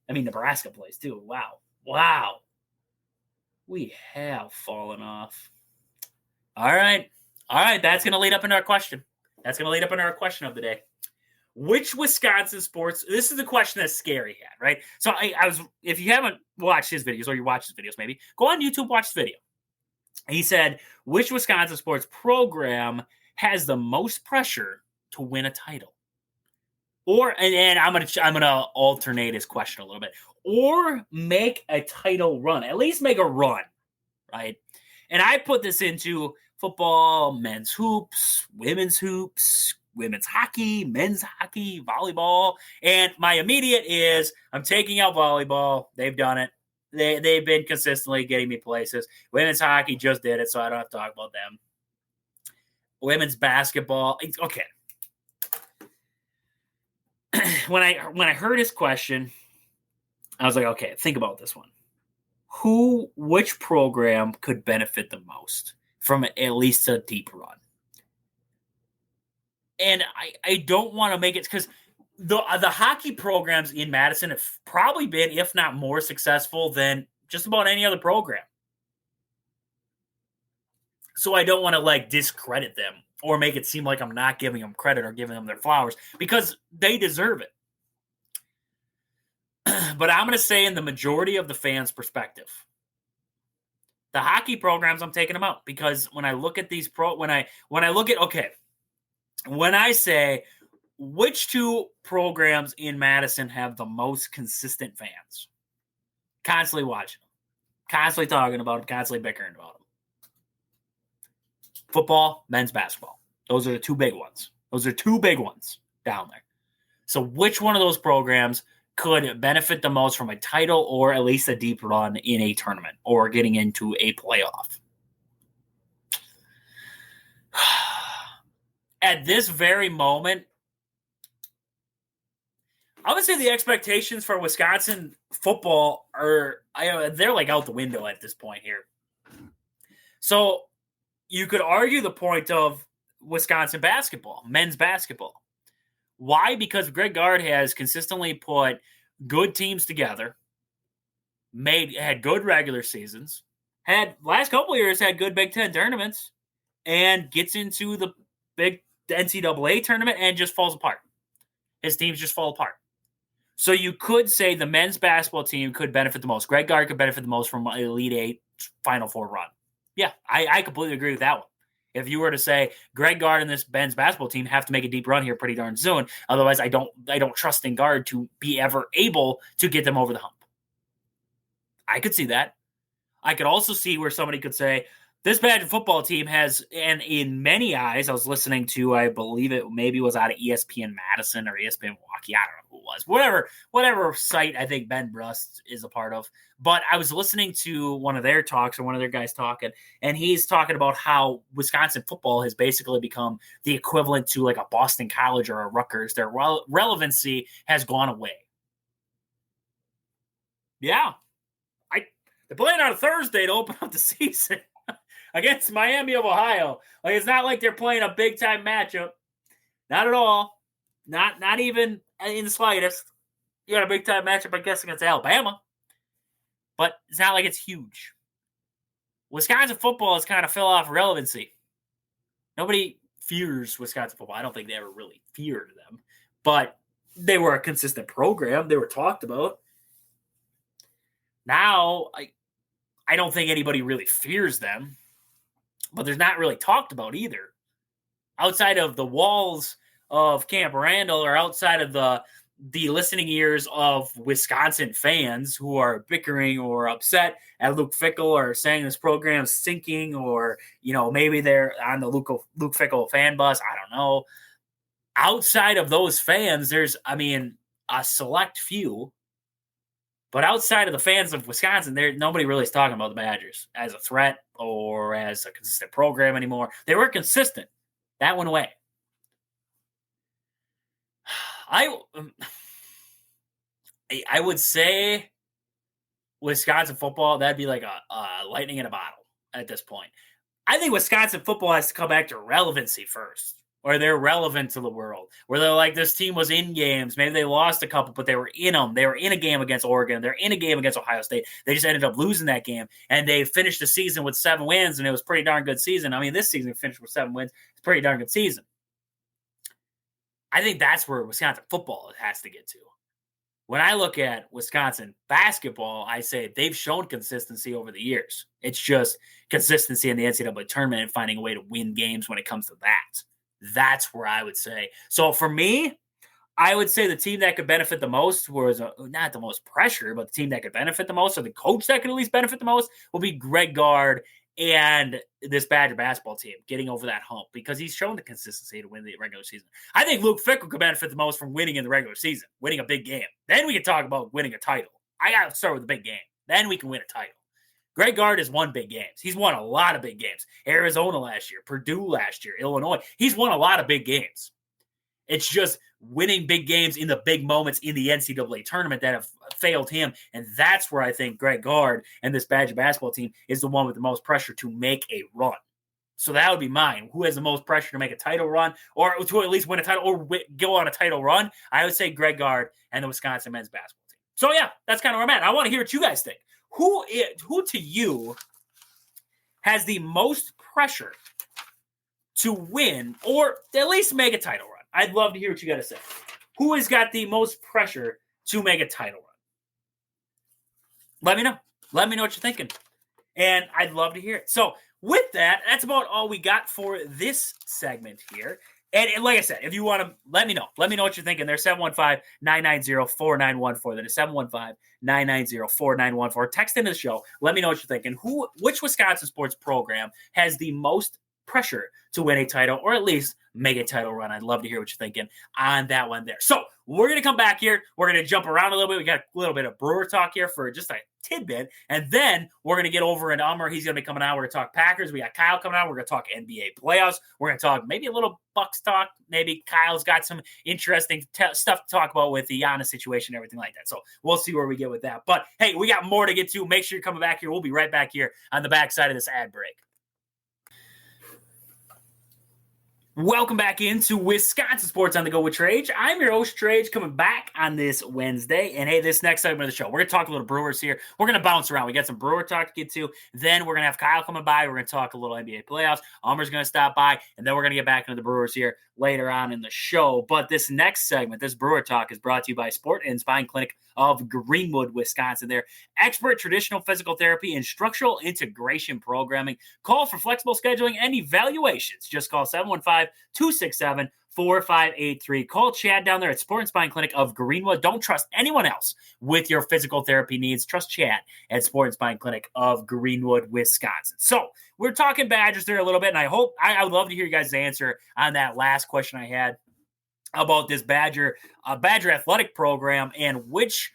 I mean, Nebraska plays too. Wow. We have fallen off. All right. That's going to lead up into our question. That's going to lead up into our question of the day. Which Wisconsin sports? This is the question that Scary had, right? So I was, if you haven't watched his videos, or you watch his videos, maybe go on YouTube, watch the video. He said, which Wisconsin sports program has the most pressure to win a title? Or, and I'm gonna alternate his question a little bit, or make a title run, at least make a run, right? And I put this into football, men's hoops, women's hockey, men's hockey, volleyball. And my immediate is I'm taking out volleyball. They've done it. They've been consistently getting me places. Women's hockey just did it, so I don't have to talk about them. Women's basketball. Okay. When I heard his question, I was like, okay, think about this one. Which program could benefit the most from at least a deep run? And I don't want to make it, because the hockey programs in Madison have probably been, if not more successful than just about any other program. So I don't want to discredit them or make it seem like I'm not giving them credit or giving them their flowers, because they deserve it. But I'm going to say, in the majority of the fans' perspective, the hockey programs, I'm taking them out, because when I look at these when I say which two programs in Madison have the most consistent fans, constantly watching them, constantly talking about them, constantly bickering about them. Football, men's basketball. Those are the two big ones. Those are two big ones down there. So which one of those programs could benefit the most from a title, or at least a deep run in a tournament, or getting into a playoff? At this very moment, I would say the expectations for Wisconsin football they're out the window at this point here. So you could argue the point of Wisconsin basketball, men's basketball. Why? Because Greg Gard has consistently put good teams together, had good regular seasons, last couple of years had good Big Ten tournaments, and gets into the big NCAA tournament and just falls apart. His teams just fall apart. So you could say the men's basketball team could benefit the most. Greg Gard could benefit the most from an Elite Eight Final Four run. Yeah, I completely agree with that one. If you were to say Greg Gard and this men's basketball team have to make a deep run here pretty darn soon, otherwise I don't trust in Gard to be ever able to get them over the hump. I could see that. I could also see where somebody could say this Badger football team has, and in many eyes, I was listening to, I believe it maybe was out of ESPN Madison or ESPN Milwaukee, I don't know who it was, whatever site I think Ben Brust is a part of. But I was listening to one of their talks, or one of their guys talking, and he's talking about how Wisconsin football has basically become the equivalent to a Boston College or a Rutgers. Their relevancy has gone away. Yeah. They're playing on a Thursday to open up the season against Miami of Ohio. It's not like they're playing a big-time matchup. Not at all. Not even in the slightest. You got a big-time matchup, I guess, against Alabama. But it's not like it's huge. Wisconsin football has kind of fell off relevancy. Nobody fears Wisconsin football. I don't think they ever really feared them. But they were a consistent program. They were talked about. Now, I don't think anybody really fears them, but they're not really talked about either. Outside of the walls of Camp Randall or outside of the listening ears of Wisconsin fans who are bickering or upset at Luke Fickell or saying this program's sinking, or, maybe they're on the Luke Fickell fan bus. I don't know. Outside of those fans, there's, a select few. But outside of the fans of Wisconsin, nobody really is talking about the Badgers as a threat or as a consistent program anymore. They were consistent. That went away. I would say Wisconsin football, that'd be like a lightning in a bottle at this point. I think Wisconsin football has to come back to relevancy first, where they're relevant to the world, where they're like, this team was in games. Maybe they lost a couple, but they were in them. They were in a game against Oregon. They're in a game against Ohio State. They just ended up losing that game, and they finished the season with 7 wins, and it was a pretty darn good season. This season finished with 7 wins. It's a pretty darn good season. I think that's where Wisconsin football has to get to. When I look at Wisconsin basketball, I say they've shown consistency over the years. It's just consistency in the NCAA tournament and finding a way to win games when it comes to that. That's where I would say. So for me, I would say the team that could benefit the most was not the most pressure, but the team that could benefit the most, or the coach that could at least benefit the most, will be Greg Gard and this Badger basketball team getting over that hump, because he's shown the consistency to win the regular season. I think Luke Fickell could benefit the most from winning in the regular season, winning a big game. Then we can talk about winning a title. I got to start with a big game. Then we can win a title. Greg Gard has won big games. He's won a lot of big games. Arizona last year, Purdue last year, Illinois. He's won a lot of big games. It's just winning big games in the big moments in the NCAA tournament that have failed him. And that's where I think Greg Gard and this Badger basketball team is the one with the most pressure to make a run. So that would be mine. Who has the most pressure to make a title run, or to at least win a title, or go on a title run? I would say Greg Gard and the Wisconsin men's basketball team. So yeah, that's kind of where I'm at. I want to hear what you guys think. Who to you has the most pressure to win, or at least make a title run? I'd love to hear what you got to say. Who has got the most pressure to make a title run? Let me know. Let me know what you're thinking. And I'd love to hear it. So with that, that's about all we got for this segment here. And like I said, if you want to, let me know. Let me know what you're thinking. There's 715-990-4914. That is 715-990-4914. Text into the show. Let me know what you're thinking. Which Wisconsin sports program has the most pressure to win a title, or at least make a title run? I'd love to hear what you're thinking on that one there. So we're going to come back here. We're going to jump around a little bit. We got a little bit of Brewer talk here for just a tidbit, and then we're going to get over into Ummer. He's going to be coming out. We're going to talk Packers. We got Kyle coming out. We're going to talk NBA playoffs. We're going to talk maybe a little Bucks talk. Maybe Kyle's got some interesting stuff to talk about with the Giannis situation and everything like that. So we'll see where we get with that. But hey, we got more to get to. Make sure you're coming back here. We'll be right back here on the backside of this ad break. Welcome back into Wisconsin Sports on the Go with Trage. I'm your host, Trage, coming back on this Wednesday. And hey, this next segment of the show, we're going to talk a little Brewers here. We're going to bounce around. We got some Brewer talk to get to. Then we're going to have Kyle coming by. We're going to talk a little NBA playoffs. Ummer's going to stop by. And then we're going to get back into the Brewers here later on in the show. But this next segment, this Brewer talk, is brought to you by Sport and Spine Clinic of Greenwood, Wisconsin. They're expert traditional physical therapy and structural integration programming. Call for flexible scheduling and evaluations. Just call 715-267-4583. Call Chad down there at Sport and Spine Clinic of Greenwood. Don't trust anyone else with your physical therapy needs. Trust Chad at Sport and Spine Clinic of Greenwood, Wisconsin. So we're talking Badgers there a little bit, and I would love to hear you guys' answer on that last question I had about this Badger athletic program, and which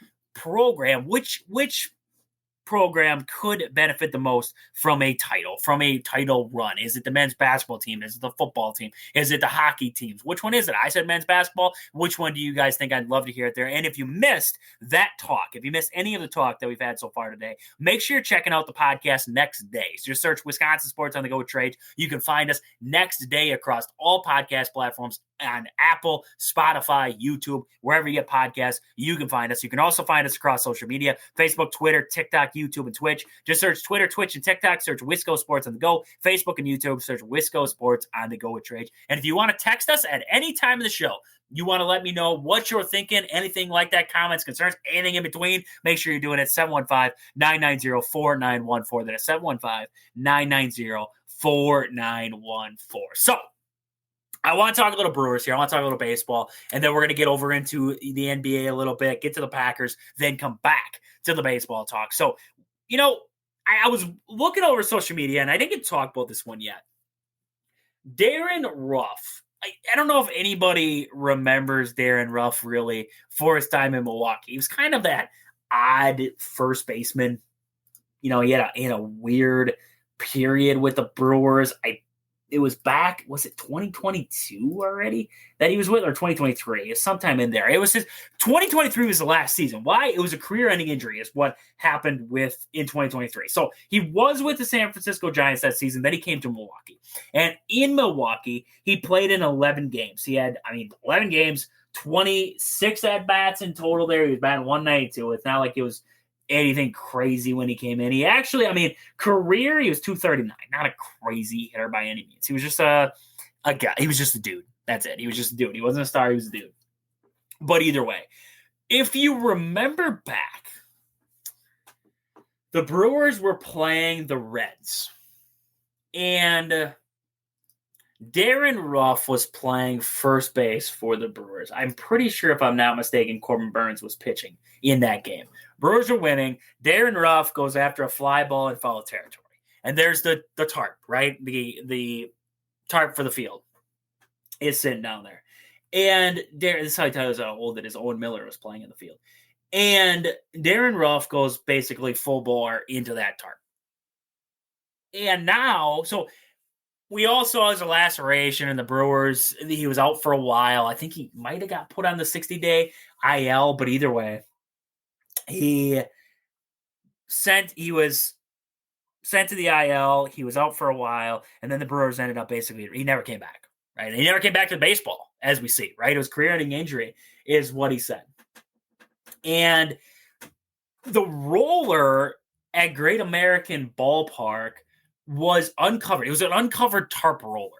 program could benefit the most from a title run. Is it the men's basketball team? Is it the football team? Is it the hockey teams? Which one is it? I said men's basketball. Which one do you guys think? I'd love to hear it there. And if you missed that talk, if you missed any of the talk that we've had so far today, make sure you're checking out the podcast next day. So just search Wisconsin Sports on the Go with Trade. You can find us next day across all podcast platforms on Apple, Spotify, YouTube, wherever you get podcasts, you can find us. You can also find us across social media, Facebook, Twitter, TikTok, YouTube, and Twitch. Just search Twitter, Twitch, and TikTok. Search Wisco Sports on the Go. Facebook and YouTube, search Wisco Sports on the Go with Trade. And if you want to text us at any time of the show, You want to let me know what you're thinking, anything like that, comments, concerns, anything in between, make sure you're doing it 715-990-4914. That is 715-990-4914. So I want to talk a little Brewers here. I want to talk a little baseball, and then we're going to get over into the NBA a little bit, get to the Packers, then come back to the baseball talk. So, I was looking over social media, and I didn't get to talk about this one yet. Darren Ruff. I don't know if anybody remembers Darren Ruff really for his time in Milwaukee. He was kind of that odd first baseman. He had a weird period with the Brewers. It was back, was it 2022 already that he was with, or 2023? It's sometime in there. It was 2023 was the last season. Why? It was a career-ending injury is what happened in 2023. So he was with the San Francisco Giants that season. Then he came to Milwaukee. And in Milwaukee, he played in 11 games. He had, 11 games, 26 at-bats in total there. He was batting 192. It's not like it was anything crazy when he came in. He actually, career, he was 239. Not a crazy hitter by any means. He was just a guy. He was just a dude. That's it. He was just a dude. He wasn't a star. He was a dude. But either way, if you remember back, the Brewers were playing the Reds. And Darren Ruff was playing first base for the Brewers. I'm pretty sure, if I'm not mistaken, Corbin Burns was pitching in that game. Brewers are winning. Darren Ruff goes after a fly ball in foul territory. And there's the tarp, right? The tarp for the field is sitting down there. And this is how he tells how old it is. Owen Miller was playing in the field. And Darren Ruff goes basically full bore into that tarp. And now, so we all saw his laceration in the Brewers. He was out for a while. I think he might have got put on the 60-day IL, but either way, he was sent to the IL. He was out for a while, and then the Brewers ended up basically, he never came back, right? He never came back to baseball, as we see, right? It was career-ending injury is what he said. And the roller at Great American Ballpark was uncovered. It was an uncovered tarp roller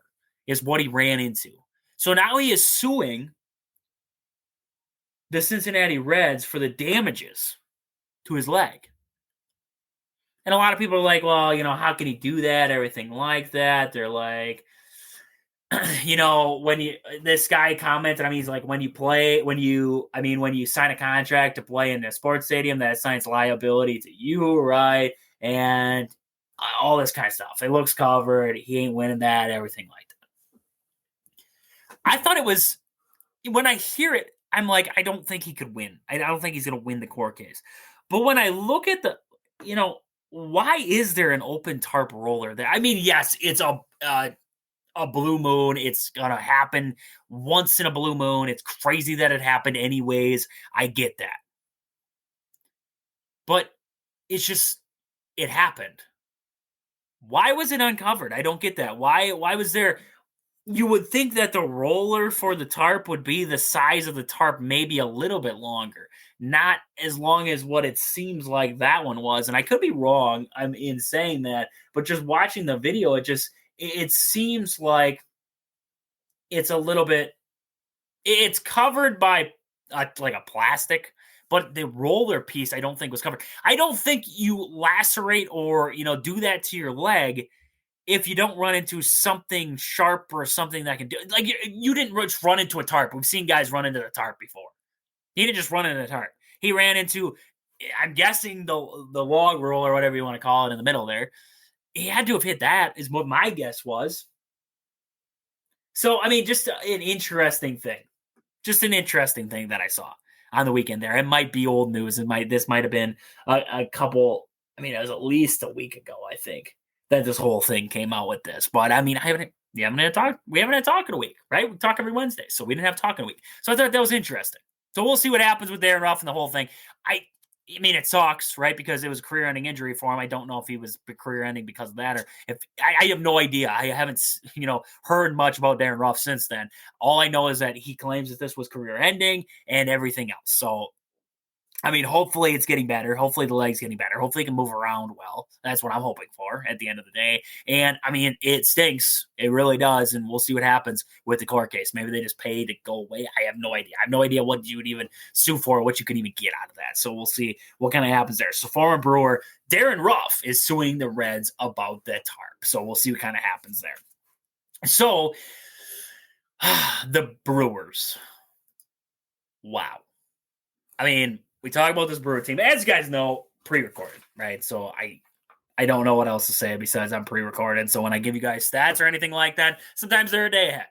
is what he ran into. So now he is suing the Cincinnati Reds for the damages to his leg. And a lot of people are like, well, how can he do that? Everything like that. They're like, this guy commented, he's like, when you sign a contract to play in a sports stadium, that assigns liability to you, right? And all this kind of stuff. It looks covered. He ain't winning that, everything like that. I thought it was, when I hear it, I'm like, I don't think he could win. I don't think he's going to win the court case. But when I look at why is there an open tarp roller there? Yes, it's a blue moon. It's going to happen once in a blue moon. It's crazy that it happened anyways. I get that. But it's just, it happened. Why was it uncovered? I don't get that. Why was there? You would think that the roller for the tarp would be the size of the tarp, maybe a little bit longer, not as long as what it seems like that one was. And I could be wrong. I'm in saying that, but just watching the video, it seems like it's a little bit. It's covered by like a plastic. But the roller piece, I don't think was covered. I don't think you lacerate or, do that to your leg if you don't run into something sharp or something that can do it. Like, you didn't just run into a tarp. We've seen guys run into the tarp before. He didn't just run into the tarp. He ran into, I'm guessing, the log roll or whatever you want to call it in the middle there. He had to have hit that, is what my guess was. So, just an interesting thing. Just an interesting thing that I saw on the weekend there. It might be old news. This might have been a couple. It was at least a week ago, I think, that this whole thing came out with this. But we haven't had talk in a week, right? We talk every Wednesday, so we didn't have talk in a week. So I thought that was interesting. So we'll see what happens with Darren Ruff and the whole thing. It sucks, right? Because it was a career-ending injury for him. I don't know if he was career-ending because of that, or if I have no idea. I haven't, heard much about Darren Ruff since then. All I know is that he claims that this was career-ending and everything else. So I mean, hopefully it's getting better. Hopefully the leg's getting better. Hopefully he can move around well. That's what I'm hoping for at the end of the day. And I mean, it stinks. It really does. And we'll see what happens with the court case. Maybe they just pay to go away. I have no idea. I have no idea what you would even sue for, or what you could even get out of that. So we'll see what kind of happens there. So former Brewer Darren Ruff is suing the Reds about the tarp. So we'll see what kind of happens there. So the Brewers. Wow. I mean, we talk about this Brewer team. As you guys know, pre-recorded, right? So I don't know what else to say besides I'm pre-recorded. So when I give you guys stats or anything like that, sometimes they're a day ahead,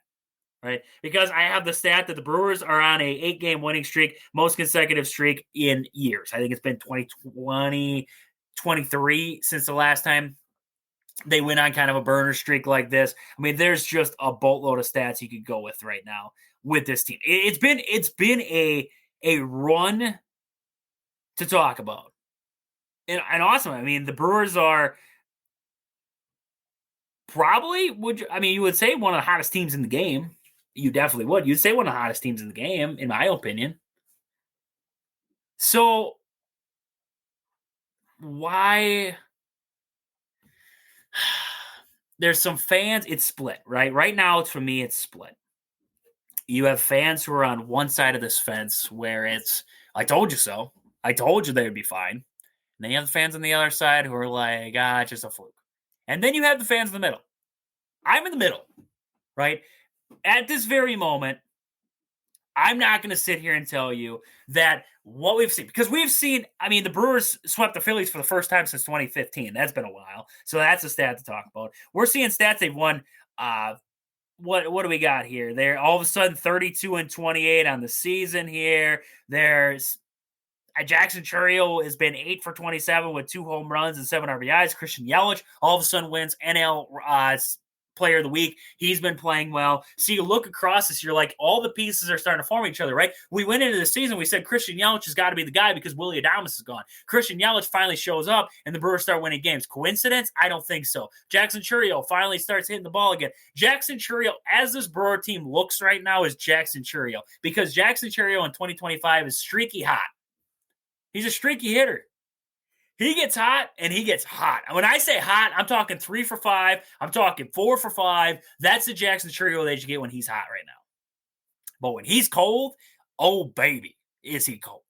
right? Because I have the stat that the Brewers are on a 8-game winning streak, most consecutive streak in years. I think it's been 2020, 23 since the last time they went on kind of a burner streak like this. I mean, there's just a boatload of stats you could go with right now with this team. It's been a run to talk about. And awesome. I mean, the Brewers are probably, you would say one of the hottest teams in the game. You definitely would. You'd say one of the hottest teams in the game, in my opinion. So, why? There's some fans, it's split, right? Right now, for me, it's split. You have fans who are on one side of this fence where it's, I told you so. I told you they would be fine. And then you have the fans on the other side who are like, it's just a fluke. And then you have the fans in the middle. I'm in the middle, right? At this very moment, I'm not going to sit here and tell you that what we've seen, because we've seen, I mean, the Brewers swept the Phillies for the first time since 2015. That's been a while. So that's a stat to talk about. We're seeing stats they've won. What do we got here? They're all of a sudden 32-28 on the season here. There's Jackson Chourio has been 8 for 27 with 2 home runs and 7 RBIs. Christian Yelich all of a sudden wins NL Player of the Week. He's been playing well. So you look across this, you're like, all the pieces are starting to form each other, right? We went into the season, we said Christian Yelich has got to be the guy because Willy Adames is gone. Christian Yelich finally shows up, and the Brewers start winning games. Coincidence? I don't think so. Jackson Chourio finally starts hitting the ball again. Jackson Chourio, as this Brewer team looks right now, is Jackson Chourio, because Jackson Chourio in 2025 is streaky hot. He's a streaky hitter. He gets hot, and he gets hot. And when I say hot, I'm talking 3 for 5. I'm talking 4 for 5. That's the Jackson Chourio that you get when he's hot right now. But when he's cold, oh, baby, is he cold.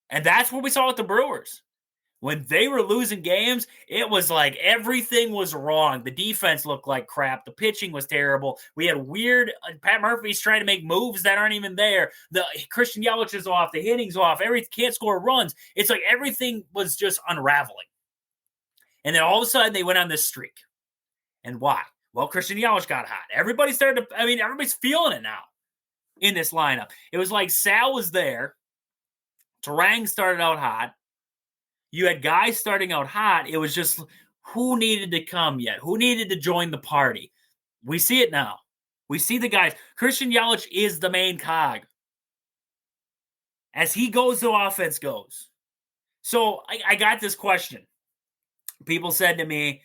And that's what we saw with the Brewers. When they were losing games, it was like everything was wrong. The defense looked like crap. The pitching was terrible. We had weird Pat Murphy's trying to make moves that aren't even there. The Christian Yelich is off. The hitting's off. Can't score runs. It's like everything was just unraveling. And then all of a sudden they went on this streak. And why? Well, Christian Yelich got hot. Everybody's feeling it now in this lineup. It was like Sal was there. Terang started out hot. You had guys starting out hot. It was just who needed to come yet? Who needed to join the party? We see it now. We see the guys. Christian Yelich is the main cog. As he goes, the offense goes. So I got this question. People said to me,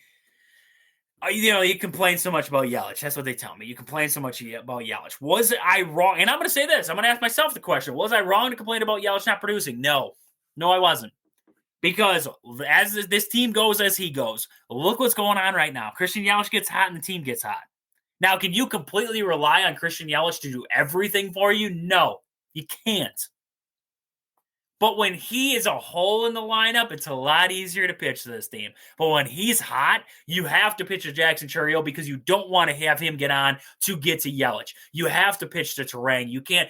you complain so much about Yelich. That's what they tell me. You complain so much about Yelich. Was I wrong? And I'm going to say this. I'm going to ask myself the question. Was I wrong to complain about Yelich not producing? No. No, I wasn't. Because as this team goes, as he goes, look what's going on right now. Christian Yelich gets hot and the team gets hot. Now, can you completely rely on Christian Yelich to do everything for you? No, you can't. But when he is a hole in the lineup, it's a lot easier to pitch to this team. But when he's hot, you have to pitch to Jackson Chourio because you don't want to have him get on to get to Yelich. You have to pitch to Terang. You can't,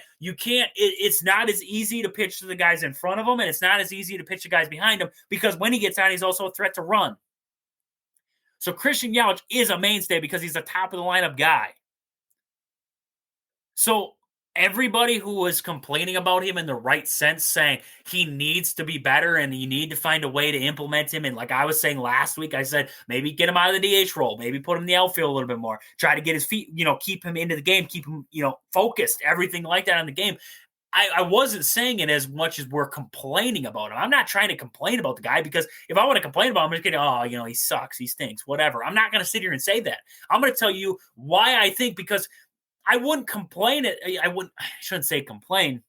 it's not as easy to pitch to the guys in front of him, and it's not as easy to pitch to guys behind him because when he gets on, he's also a threat to run. So Christian Yelich is a mainstay because he's a top of the lineup guy. So everybody who was complaining about him in the right sense, saying he needs to be better and you need to find a way to implement him. And like I was saying last week, I said, maybe get him out of the DH role, maybe put him in the outfield a little bit more, try to get his feet, keep him into the game, keep him, focused, everything like that on the game. I wasn't saying it as much as we're complaining about him. I'm not trying to complain about the guy because if I want to complain about him, I'm just going, he sucks, he stinks, whatever. I'm not going to sit here and say that. I'm going to tell you why I think, because I wouldn't complain. I shouldn't say complain,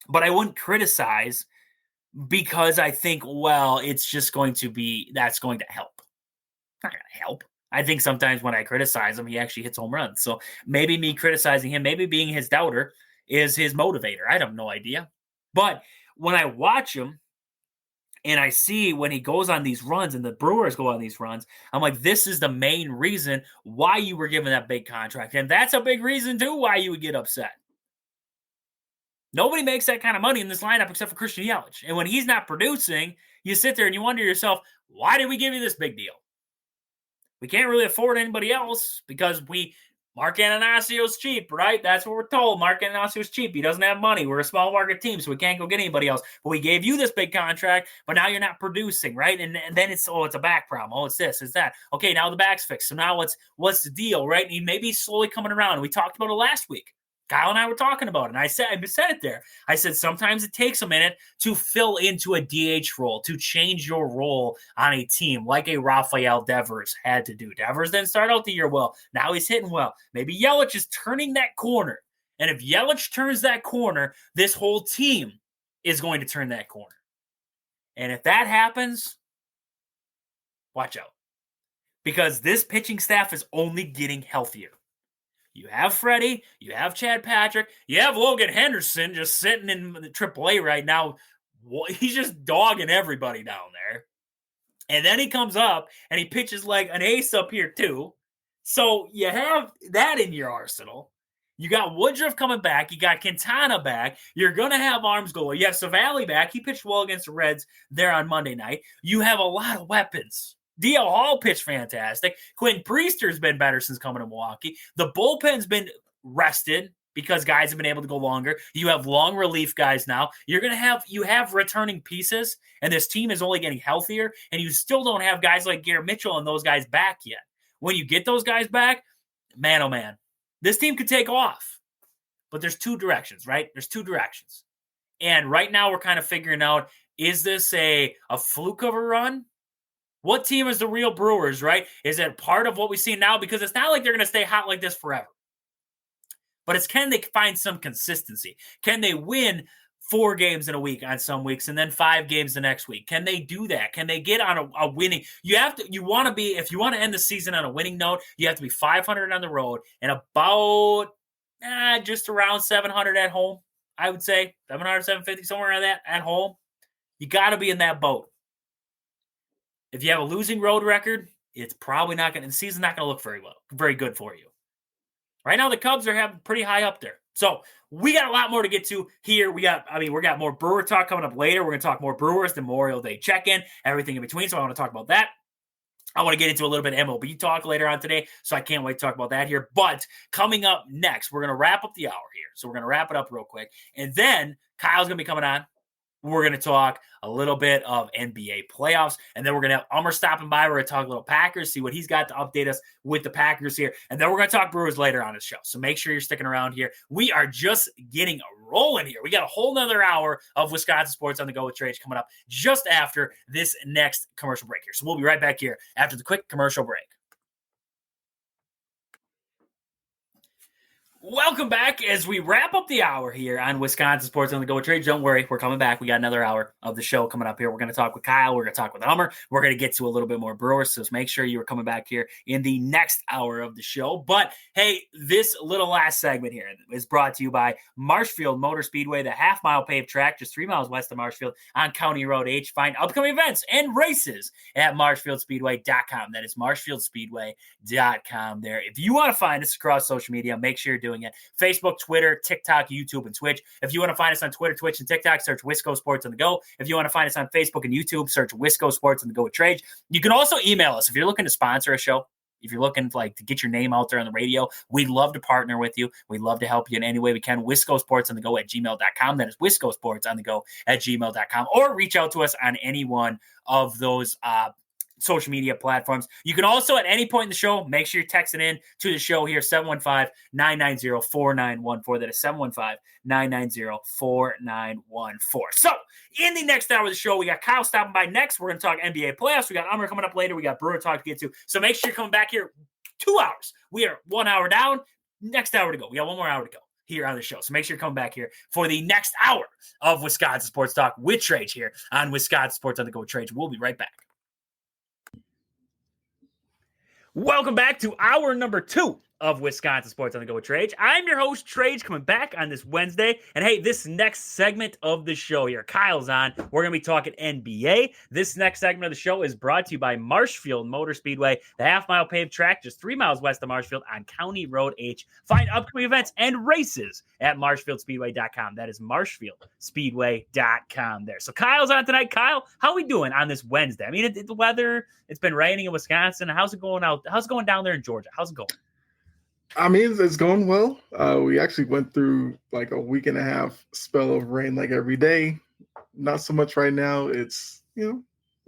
but I wouldn't criticize because I think, well, it's just going to be, that's going to help. Not going to help. I think sometimes when I criticize him, he actually hits home runs. So maybe me criticizing him, maybe being his doubter is his motivator. I have no idea. But when I watch him and I see when he goes on these runs and the Brewers go on these runs, I'm like, this is the main reason why you were given that big contract. And that's a big reason, too, why you would get upset. Nobody makes that kind of money in this lineup except for Christian Yelich. And when he's not producing, you sit there and you wonder to yourself, why did we give you this big deal? We can't really afford anybody else because Mark Ananasio's cheap, right? That's what we're told. Mark Ananasio's cheap. He doesn't have money. We're a small market team, so we can't go get anybody else. But we gave you this big contract, but now you're not producing, right? And then it's a back problem. Oh, it's this, it's that. Okay, now the back's fixed. So now what's the deal, right? And he may be slowly coming around. We talked about it last week. Kyle and I were talking about it, and I said it there. I said sometimes it takes a minute to fill into a DH role, to change your role on a team, like a Rafael Devers had to do. Devers didn't start out the year well. Now he's hitting well. Maybe Yelich is turning that corner. And if Yelich turns that corner, this whole team is going to turn that corner. And if that happens, watch out. Because this pitching staff is only getting healthier. You have Freddie, you have Chad Patrick, you have Logan Henderson just sitting in the AAA right now. He's just dogging everybody down there. And then he comes up and he pitches like an ace up here too. So you have that in your arsenal. You got Woodruff coming back. You got Quintana back. You're going to have arms galore. You have Savali back. He pitched well against the Reds there on Monday night. You have a lot of weapons. D.L. Hall pitched fantastic. Quinn Priester's been better since coming to Milwaukee. The bullpen's been rested because guys have been able to go longer. You have long relief guys now. You have returning pieces, and this team is only getting healthier, and you still don't have guys like Garrett Mitchell and those guys back yet. When you get those guys back, man, oh man, this team could take off. But there's two directions, right? There's two directions. And right now we're kind of figuring out, is this a fluke of a run? What team is the real Brewers, right? Is it part of what we see now? Because it's not like they're going to stay hot like this forever. But it's, can they find some consistency? Can they win 4 games in a week on some weeks and then 5 games the next week? Can they do that? Can they get on a winning? If you want to end the season on a winning note, you have to be 500 on the road and about just around 700 at home. I would say 700, 750, somewhere around that at home. You got to be in that boat. If you have a losing road record, it's probably not going to, the season's not going to look very good for you. Right now, the Cubs are having pretty high up there. So we got a lot more to get to here. We got more Brewer talk coming up later. We're going to talk more Brewers, the Memorial Day check-in, everything in between. So I want to talk about that. I want to get into a little bit of MLB talk later on today, so I can't wait to talk about that here. But coming up next, we're going to wrap up the hour here. So we're going to wrap it up real quick. And then Kyle's going to be coming on. We're going to talk a little bit of NBA playoffs, and then we're going to have Ummer stopping by. We're going to talk a little Packers, see what he's got to update us with the Packers here, and then we're going to talk Brewers later on his show. So make sure you're sticking around here. We are just getting rolling here. We got a whole nother hour of Wisconsin Sports on the Go with Trades coming up just after this next commercial break here. So we'll be right back here after the quick commercial break. Welcome back as we wrap up the hour here on Wisconsin Sports on the Go with Trades. Don't worry, we're coming back. We got another hour of the show coming up here. We're going to talk with Kyle. We're going to talk with Hummer. We're going to get to a little bit more Brewers, so make sure you are coming back here in the next hour of the show. But, hey, this little last segment here is brought to you by Marshfield Motor Speedway, the half-mile paved track just 3 miles west of Marshfield on County Road H. Find upcoming events and races at marshfieldspeedway.com. That is marshfieldspeedway.com there. If you want to find us across social media, make sure you're doing it. Facebook, Twitter, TikTok, YouTube, and Twitch. If you want to find us on Twitter, Twitch, and TikTok, search Wisco Sports on the Go. If you want to find us on Facebook and YouTube, search Wisco Sports on the Go with Trade. You can also email us if you're looking to sponsor a show. If you're looking to get your name out there on the radio, we'd love to partner with you. We'd love to help you in any way we can. Wisco Sports on the Go at gmail.com. That is Wisco Sports on the Go at gmail.com. Or reach out to us on any one of those social media platforms. You can also, at any point in the show, make sure you're texting in to the show here, 715-990-4914. That is 715-990-4914. So, in the next hour of the show, we got Kyle stopping by next. We're going to talk NBA playoffs. We got Ummer coming up later. We got Brewer talk to get to. So, make sure you're coming back here 2 hours. We are 1 hour down. Next hour to go. We got 1 more hour to go. here on the show. So make sure you come back here for the next hour of Wisconsin Sports Talk with Trage here on Wisconsin Sports on the Go Trage. We'll be right back. Welcome back to hour number 2 of Wisconsin Sports on the Go with Trage. I'm your host, Trage, coming back on this Wednesday. And hey, this next segment of the show here, Kyle's on. We're going to be talking NBA. This next segment of the show is brought to you by Marshfield Motor Speedway, the half-mile paved track just 3 miles west of Marshfield on County Road H. Find upcoming events and races at marshfieldspeedway.com. That is marshfieldspeedway.com there. So Kyle's on tonight. Kyle, how are we doing on this Wednesday? I mean, the weather, it's been raining in Wisconsin. How's it going out? How's it going down there in Georgia? How's it going? I mean, it's going well. We actually went through like a week and a half spell of rain like every day. Not so much right now. It's, a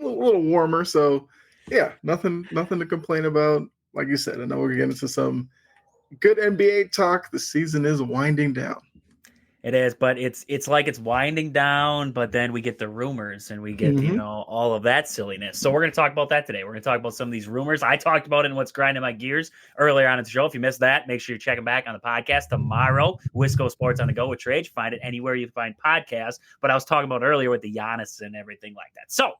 little warmer. So, yeah, nothing to complain about. Like you said, I know we're getting into some good NBA talk. The season is winding down. It is, but it's like it's winding down, but then we get the rumors and we get, all of that silliness. So we're going to talk about that today. We're going to talk about some of these rumors. I talked about it in What's Grinding My Gears earlier on in the show. If you missed that, make sure you're checking back on the podcast tomorrow. Wisco Sports on the Go with Trage. Find it anywhere you find podcasts. But I was talking about earlier with the Giannis and everything like that. So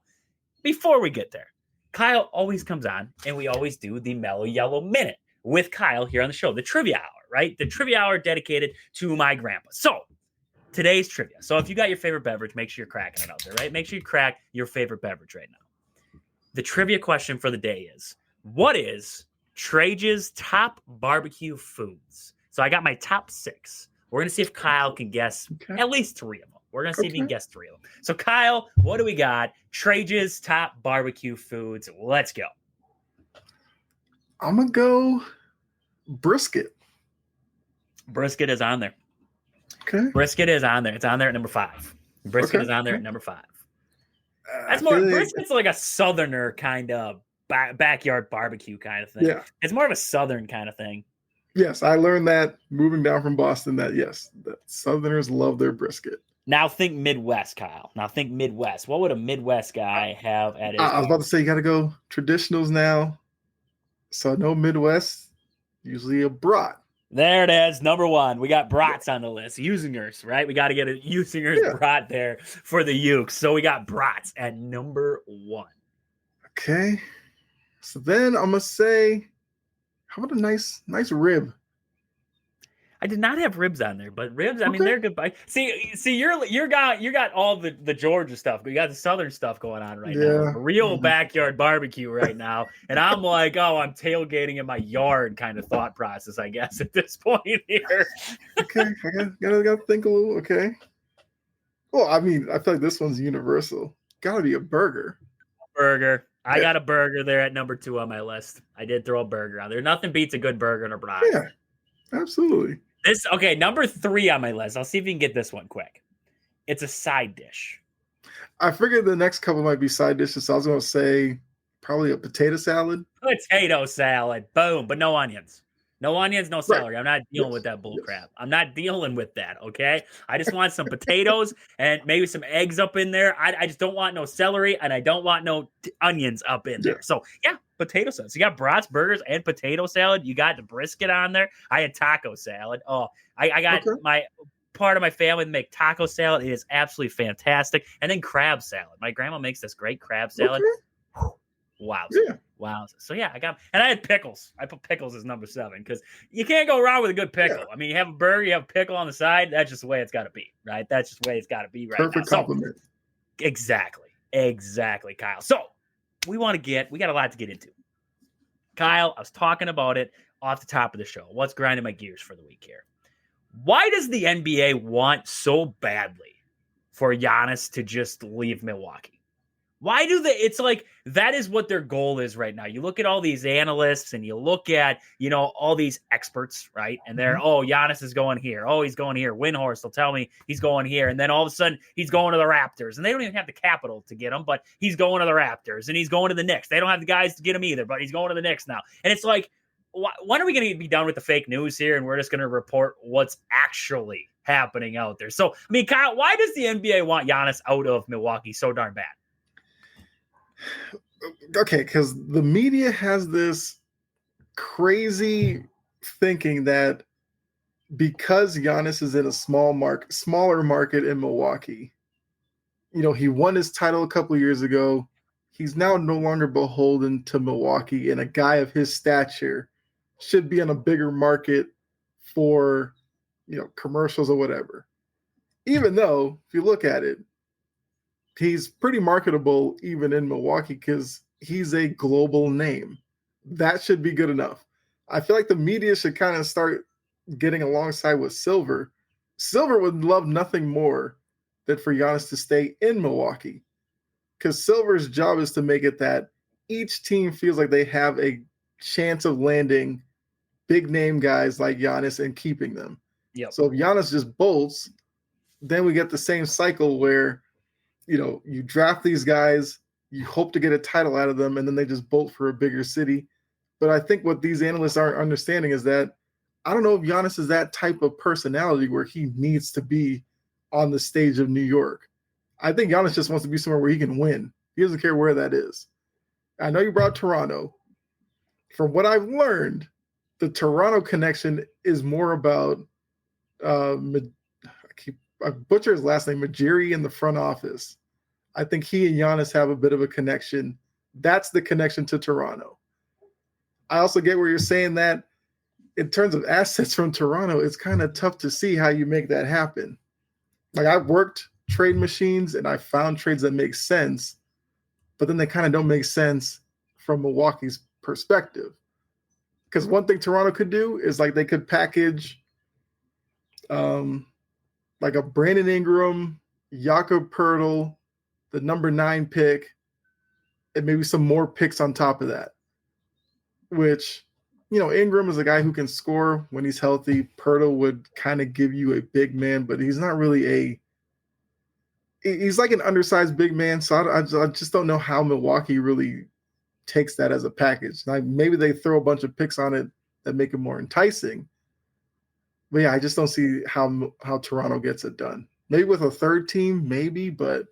before we get there, Kyle always comes on and we always do the Mellow Yellow Minute with Kyle here on the show. The trivia hour, right? The trivia hour dedicated to my grandpa. So today's trivia. So if you got your favorite beverage, make sure you're cracking it out there, right? Make sure you crack your favorite beverage right now. The trivia question for the day is, what is Trage's top barbecue foods? So I got my top 6. We're going to see if Kyle can guess at least 3 of them. We're going to see if he can guess 3 of them. So Kyle, what do we got? Trage's top barbecue foods. Let's go. I'm going to go brisket. Brisket is on there. Okay. Brisket is on there. It's on there at number 5. Brisket is on there at number 5. That's more brisket's like a southerner kind of backyard barbecue kind of thing. Yeah. It's more of a southern kind of thing. Yes, I learned that moving down from Boston that Southerners love their brisket. Now think Midwest, Kyle. Now think Midwest. What would a Midwest guy have at his I was about to say you got to go traditionals now. So no Midwest, usually a brat. There it is. Number 1. We got brats on the list. Usingers, right? We got to get a Usingers brat there for the Ukes. So we got brats at number 1. Okay. So then I'm going to say, how about a nice rib? I did not have ribs on there, but ribs, I mean, they're good. See, you got all the Georgia stuff, but you got the Southern stuff going on right now. Real backyard barbecue right now. And I'm like, I'm tailgating in my yard kind of thought process, I guess, at this point here. Okay. I gotta think a little. Okay. Well, I mean, I feel like this one's universal. Gotta be a burger. Burger. I got a burger there at number 2 on my list. I did throw a burger on there. Nothing beats a good burger and a brat. Yeah, absolutely. Number 3 on my list. I'll see if you can get this one quick. It's a side dish. I figured the next couple might be side dishes. So I was going to say probably a potato salad. Potato salad. Boom. But no onions. No onions, no celery. Right. I'm not dealing with that bull crap. I'm not dealing with that, okay? I just want some potatoes and maybe some eggs up in there. I just don't want no celery, and I don't want no onions up in there. So, potato salad. So you got brats, burgers, and potato salad. You got the brisket on there. I had taco salad. Oh, I got my part of my family make taco salad. It is absolutely fantastic. And then crab salad. My grandma makes this great crab salad. Okay. Wow. Yeah. Wow. So I had pickles. I put pickles as number 7 because you can't go wrong with a good pickle. Yeah. I mean, you have a burger, you have a pickle on the side. That's just the way it's got to be, right? That's just the way it's got to be right Perfect now. compliment. So, exactly, Kyle. So we got a lot to get into. Kyle, I was talking about it off the top of the show. What's grinding my gears for the week here? Why does the NBA want so badly for Giannis to just leave Milwaukee? Why do they? It's like that is what their goal is right now. You look at all these analysts and you look at, all these experts, right? And they're, Giannis is going here. Oh, he's going here. Windhorst will tell me he's going here. And then all of a sudden he's going to the Raptors. And they don't even have the capital to get him, but he's going to the Raptors and he's going to the Knicks. They don't have the guys to get him either, but he's going to the Knicks now. And it's like, when are we going to be done with the fake news here? And we're just going to report what's actually happening out there. So, I mean, Kyle, why does the NBA want Giannis out of Milwaukee so darn bad? Okay, because the media has this crazy thinking that because Giannis is in a smaller market in Milwaukee. He won his title a couple of years ago. He's now no longer beholden to Milwaukee, and a guy of his stature should be in a bigger market for, commercials or whatever. Even though, if you look at it, he's pretty marketable even in Milwaukee because he's a global name. That should be good enough. I feel like the media should kind of start getting alongside with Silver. Silver would love nothing more than for Giannis to stay in Milwaukee, because Silver's job is to make it that each team feels like they have a chance of landing big name guys like Giannis and keeping them. Yep. So if Giannis just bolts, then we get the same cycle where, you draft these guys, you hope to get a title out of them, and then they just bolt for a bigger city. But I think what these analysts aren't understanding is that I don't know if Giannis is that type of personality where he needs to be on the stage of New York. I think Giannis just wants to be somewhere where he can win. He doesn't care where that is. I know you brought Toronto. From what I've learned, the Toronto connection is more about I butcher his last name, Majiri, in the front office. I think he and Giannis have a bit of a connection. That's the connection to Toronto. I also get where you're saying that in terms of assets from Toronto, it's kind of tough to see how you make that happen. Like, I've worked trade machines and I found trades that make sense, but then they kind of don't make sense from Milwaukee's perspective. Because one thing Toronto could do is like they could package like a Brandon Ingram, Jakob Poeltl, the number 9 pick, and maybe some more picks on top of that. Which, Ingram is a guy who can score when he's healthy. Poeltl would kind of give you a big man, but he's not really he's like an undersized big man. So I just don't know how Milwaukee really takes that as a package. Like, maybe they throw a bunch of picks on it that make it more enticing. But yeah, I just don't see how Toronto gets it done. Maybe with a third team, maybe, but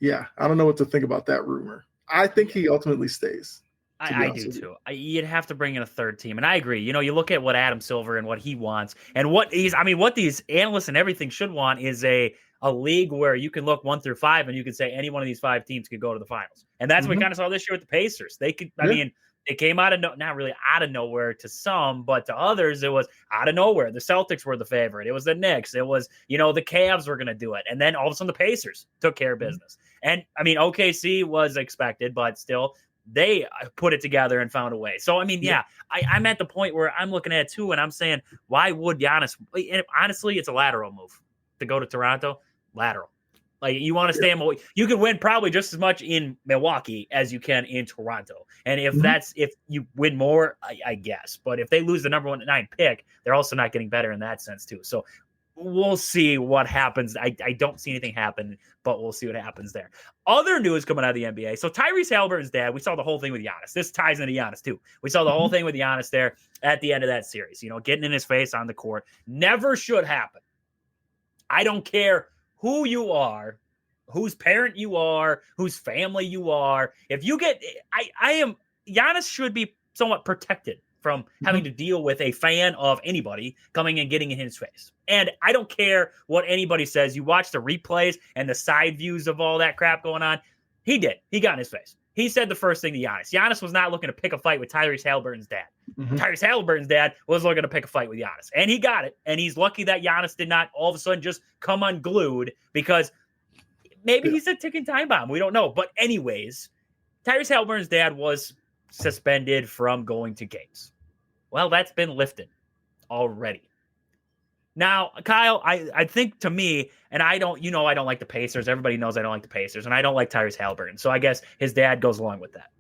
yeah, I don't know what to think about that rumor. I think he ultimately stays. I do too. You'd have to bring in a third team, and I agree. You look at what Adam Silver and what he wants, and what these analysts and everything should want is a league where you can look 1 through 5, and you can say any one of these 5 teams could go to the finals, and that's what we kind of saw this year with the Pacers. They could, I mean, they came out of not really out of nowhere to some, but to others it was out of nowhere. The Celtics were the favorite. It was the Knicks. It was the Cavs were going to do it, and then all of a sudden the Pacers took care of business. And I mean, OKC was expected, but still, they put it together and found a way. So, I mean, I'm at the point where I'm looking at it too, and I'm saying, why would Giannis? And honestly, it's a lateral move to go to Toronto. Lateral. Like, you want to stay in Milwaukee. You can win probably just as much in Milwaukee as you can in Toronto. And if you win more, I guess. But if they lose the number 9 pick, they're also not getting better in that sense too. So we'll see what happens. I don't see anything happen, but we'll see what happens there. Other news coming out of the NBA. So Tyrese Halliburton's dad, we saw the whole thing with Giannis. This ties into Giannis too. We saw the whole thing with Giannis there at the end of that series, getting in his face on the court. Never should happen. I don't care who you are, whose parent you are, whose family you are. If you get, Giannis should be somewhat protected from having to deal with a fan of anybody coming and getting in his face. And I don't care what anybody says. You watch the replays and the side views of all that crap going on. He did. He got in his face. He said the first thing to Giannis. Giannis was not looking to pick a fight with Tyrese Halliburton's dad. Tyrese Halliburton's dad was looking to pick a fight with Giannis. And he got it. And he's lucky that Giannis did not all of a sudden just come unglued, because maybe he's a ticking time bomb. We don't know. But anyways, Tyrese Halliburton's dad was suspended from going to games. Well, that's been lifted already. Now, Kyle, I think, to me, and I don't like the Pacers. Everybody knows I don't like the Pacers, and I don't like Tyrese Halliburton. So I guess his dad goes along with that.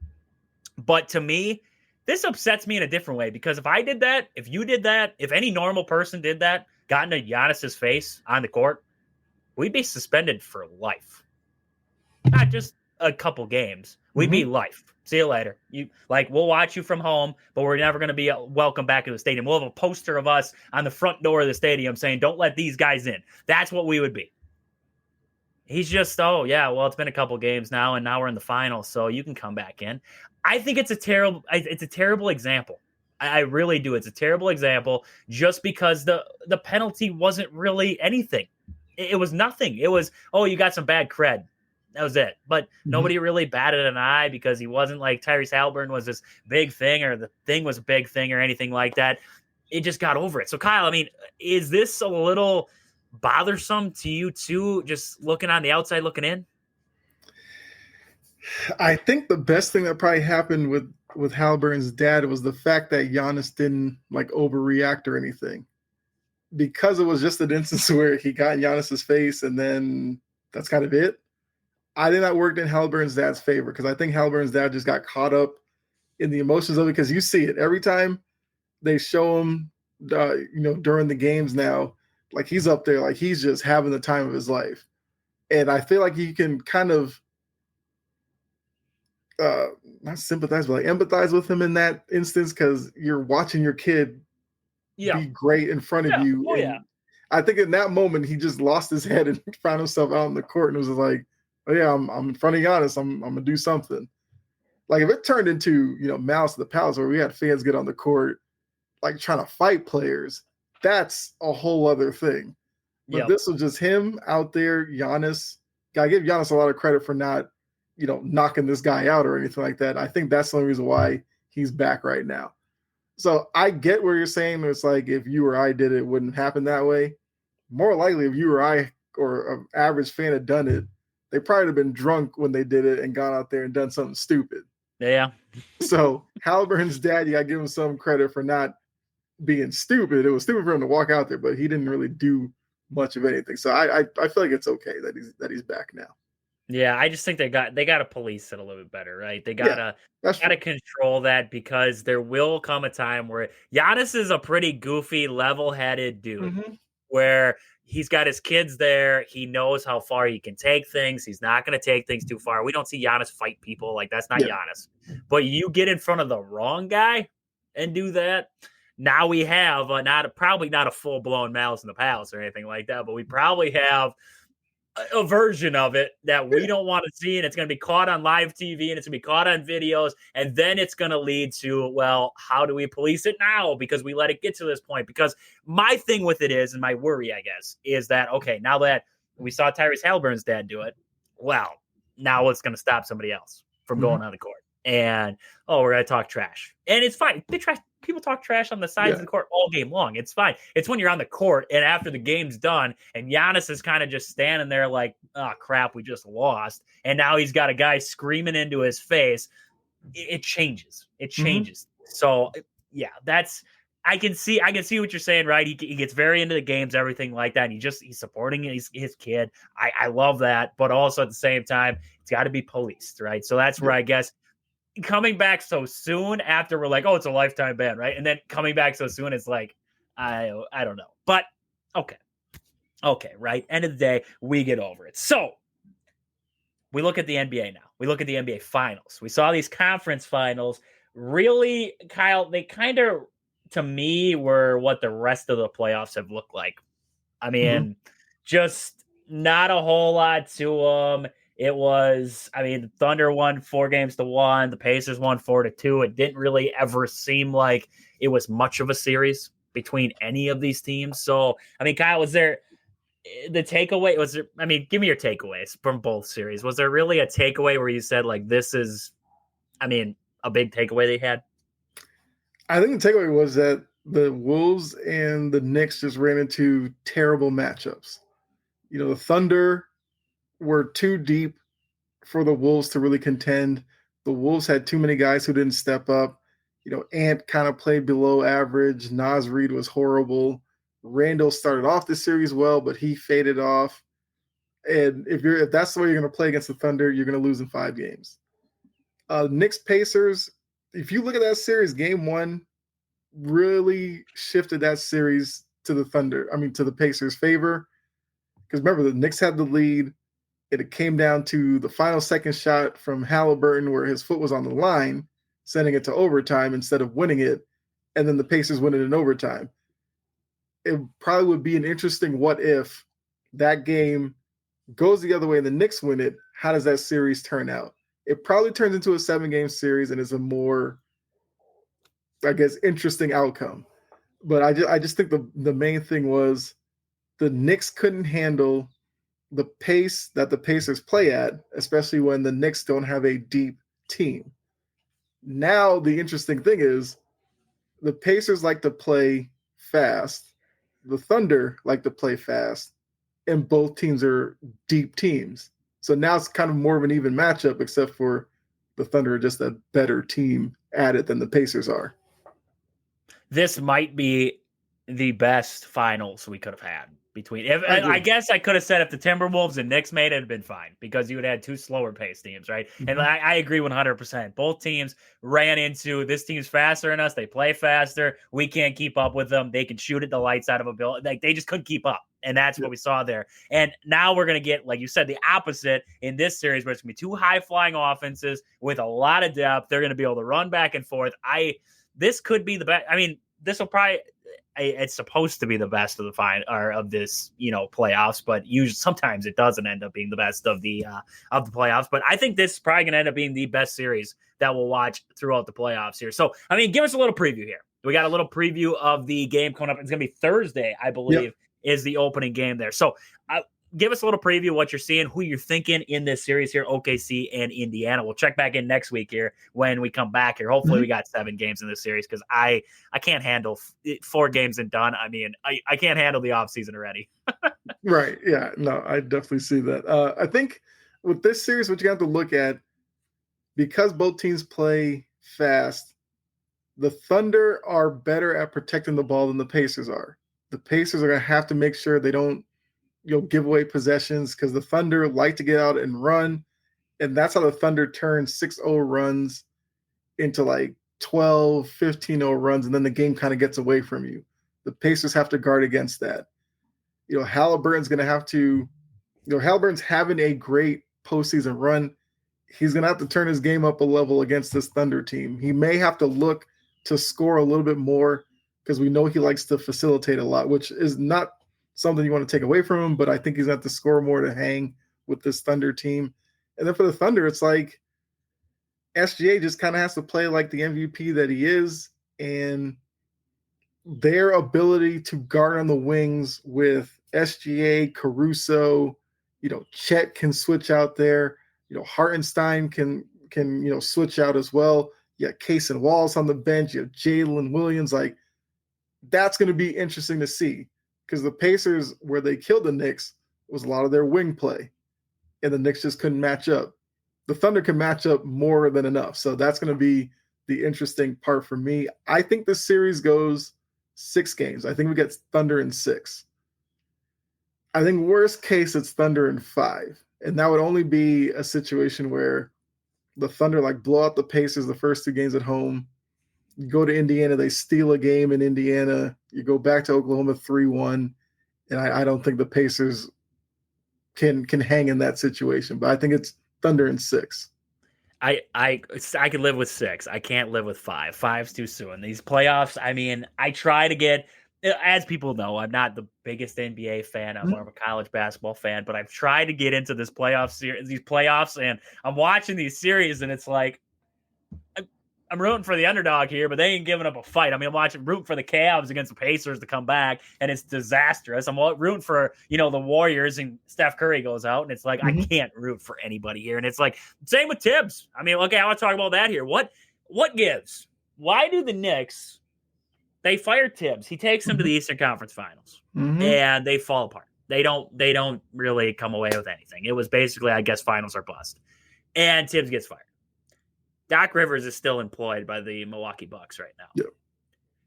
But to me, this upsets me in a different way, because if I did that, if you did that, if any normal person did that, got into Giannis's face on the court, we'd be suspended for life. Not just a couple games. We'd be life. See you later. We'll watch you from home, but we're never going to be welcome back to the stadium. We'll have a poster of us on the front door of the stadium saying, "Don't let these guys in." That's what we would be. He's just, it's been a couple games now, and now we're in the finals, so you can come back in. I think it's a terrible example I really do. It's a terrible example just because the penalty wasn't really anything. It was nothing. It was, oh, you got some bad cred. That was it. But Mhm. nobody really batted an eye because he wasn't like Tyrese Halliburton was this big thing or the thing was a big thing or anything like that. It just got over it. So, Kyle, I mean, is this a little bothersome to you too, just looking on the outside looking in? I think the best thing that probably happened with Halliburton's dad was the fact that Giannis didn't like overreact or anything, because it was just an instance where he got in Giannis's face and then that's kind of it. I think that worked in Halliburton's dad's favor because I think Halliburton's dad just got caught up in the emotions of it, because you see it every time they show him, during the games now, like he's up there, like he's just having the time of his life. And I feel like you can kind of uh not sympathize, but like empathize with him in that instance, because you're watching your kid Yeah. be great in front of Yeah. you. Oh, And yeah. I think in that moment he just lost his head and found himself out in the court and was like, oh yeah, I'm in front of Giannis, I'm gonna do something. Like if it turned into, Malice at the Palace where we had fans get on the court like trying to fight players, that's a whole other thing. But Yep. this was just him out there. Giannis, gotta give Giannis a lot of credit for not, knocking this guy out or anything like that. I think that's the only reason why he's back right now. So I get where you're saying it's like if you or I did it, it wouldn't happen that way. More likely, if you or I or an average fan had done it, they probably would have been drunk when they did it and gone out there and done something stupid. Yeah. So Halliburton's dad, you gotta give him some credit for not being stupid. It was stupid for him to walk out there, but he didn't really do much of anything. So I feel like it's okay that he's back now. Yeah, I just think they got to police it a little bit better, right? They Yeah, that's gotta control that because there will come a time where Giannis is a pretty goofy, level-headed dude mm-hmm. where he's got his kids there. He knows how far he can take things. He's not going to take things too far. We don't see Giannis fight people. Like, that's not Giannis. But you get in front of the wrong guy and do that. Now we have probably not a full-blown Malice in the Palace or anything like that, but we probably have a version of it that we don't want to see, and it's going to be caught on live TV and it's going to be caught on videos, and then it's going to lead to, well, how do we police it now because we let it get to this point? Because my thing with it is, and my worry, I guess, is that, okay, now that we saw Tyrese Halliburton's dad do it, well, now it's going to stop somebody else from going on the court. And, oh, we're going to talk trash. And it's fine. People talk trash on the sides of the court all game long. It's fine. It's when you're on the court and after the game's done and Giannis is kind of just standing there like, oh, crap, we just lost. And now he's got a guy screaming into his face. It changes. It changes. So, yeah, I can see what you're saying, right? He gets very into the games, everything like that. And he's supporting his kid. I love that. But also at the same time, it's got to be policed, right? So that's where I guess coming back so soon after we're like, oh, it's a lifetime ban, right? And then coming back so soon, it's like, I don't know. But okay, right? End of the day, we get over it. So we look at the NBA now. We look at the NBA finals. We saw these conference finals. Really, Kyle, they kind of, to me, were what the rest of the playoffs have looked like. I mean, just not a whole lot to them. It was, the Thunder won 4-1. The Pacers won 4-2. It didn't really ever seem like it was much of a series between any of these teams. So, Kyle, was there the takeaway? Was there? Give me your takeaways from both series. Was there really a takeaway where you said like this is, a big takeaway they had? I think the takeaway was that the Wolves and the Knicks just ran into terrible matchups. The Thunder were too deep for the Wolves to really contend. The Wolves had too many guys who didn't step up. Ant kind of played below average. Naz Reid was horrible. Randall started off the series well, but he faded off. And if that's the way you're going to play against the Thunder, you're going to lose in 5 games. Knicks Pacers, if you look at that series, game 1 really shifted that series to the Pacers' favor. Because remember, the Knicks had the lead. It came down to the final second shot from Halliburton where his foot was on the line, sending it to overtime instead of winning it, and then the Pacers win it in overtime. It probably would be an interesting what if that game goes the other way and the Knicks win it. How does that series turn out? It probably turns into a 7-game series and is a more I guess, interesting outcome. But I just think the main thing was the Knicks couldn't handle the pace that the Pacers play at, especially when the Knicks don't have a deep team. Now, the interesting thing is the Pacers like to play fast. The Thunder like to play fast, and both teams are deep teams. So now it's kind of more of an even matchup, except for the Thunder are just a better team at it than the Pacers are. This might be the best finals we could have had between. I guess I could have said if the Timberwolves and Knicks made it, it'd been fine because you would have had two slower paced teams, right? Mm-hmm. And I agree 100%. Both teams ran into this team's faster than us. They play faster. We can't keep up with them. They can shoot at the lights out of a building. Like they just couldn't keep up. And that's what we saw there. And now we're going to get, like you said, the opposite in this series where it's going to be two high-flying offenses with a lot of depth. They're going to be able to run back and forth. This could be the best. I mean, this will probably – it's supposed to be the best of the or of this, playoffs, but usually sometimes it doesn't end up being the best of the playoffs. But I think this is probably going to end up being the best series that we'll watch throughout the playoffs here. So, I mean, give us a little preview here. We got a little preview of the game coming up. It's going to be Thursday, I believe. Yep. Is the opening game there. So give us a little preview of what you're seeing, who you're thinking in this series here, OKC and Indiana. We'll check back in next week here when we come back here. Hopefully we got 7 games in this series because I can't handle 4 games and done. I mean, I can't handle the offseason already. Right. Yeah. No, I definitely see that. I think with this series, what you have to look at, because both teams play fast, the Thunder are better at protecting the ball than the Pacers are. The Pacers are going to have to make sure they don't, give away possessions because the Thunder like to get out and run. And that's how the Thunder turn 6-0 runs into like 12, 15-0 runs. And then the game kind of gets away from you. The Pacers have to guard against that. Halliburton's going to have to, Halliburton's having a great postseason run. He's going to have to turn his game up a level against this Thunder team. He may have to look to score a little bit more, because we know he likes to facilitate a lot, which is not something you want to take away from him, but I think he's going to have to score more to hang with this Thunder team. And then for the Thunder, it's like SGA just kind of has to play like the MVP that he is, and their ability to guard on the wings with SGA, Caruso, Chet can switch out there, Hartenstein can switch out as well. You got Case and Wallace on the bench, you have Jalen Williams, like, that's going to be interesting to see because the Pacers, where they killed the Knicks, was a lot of their wing play, and the Knicks just couldn't match up. The Thunder can match up more than enough, so that's going to be the interesting part for me. I think this series goes 6 games. I think we get Thunder in 6. I think worst case, it's Thunder in 5, and that would only be a situation where the Thunder blow out the Pacers the first 2 games at home. You go to Indiana, they steal a game in Indiana. You go back to Oklahoma 3-1, and I don't think the Pacers can hang in that situation. But I think it's Thunder in 6. I could live with 6. I can't live with 5. 5's too soon. These playoffs, I mean, I try to get, as people know, I'm not the biggest NBA fan. I'm more of a college basketball fan, but I've tried to get into this these playoffs, and I'm watching these series, and it's like, I'm rooting for the underdog here, but they ain't giving up a fight. I mean, I'm rooting for the Cavs against the Pacers to come back, and it's disastrous. I'm rooting for, the Warriors, and Steph Curry goes out, and it's like, I can't root for anybody here. And it's like, same with Tibbs. I mean, okay, I want to talk about that here. What gives? Why do the Knicks, they fire Tibbs. He takes them to the Eastern Conference Finals, and they fall apart. They don't really come away with anything. It was basically, I guess, finals are bust. And Tibbs gets fired. Doc Rivers is still employed by the Milwaukee Bucks right now. Yep.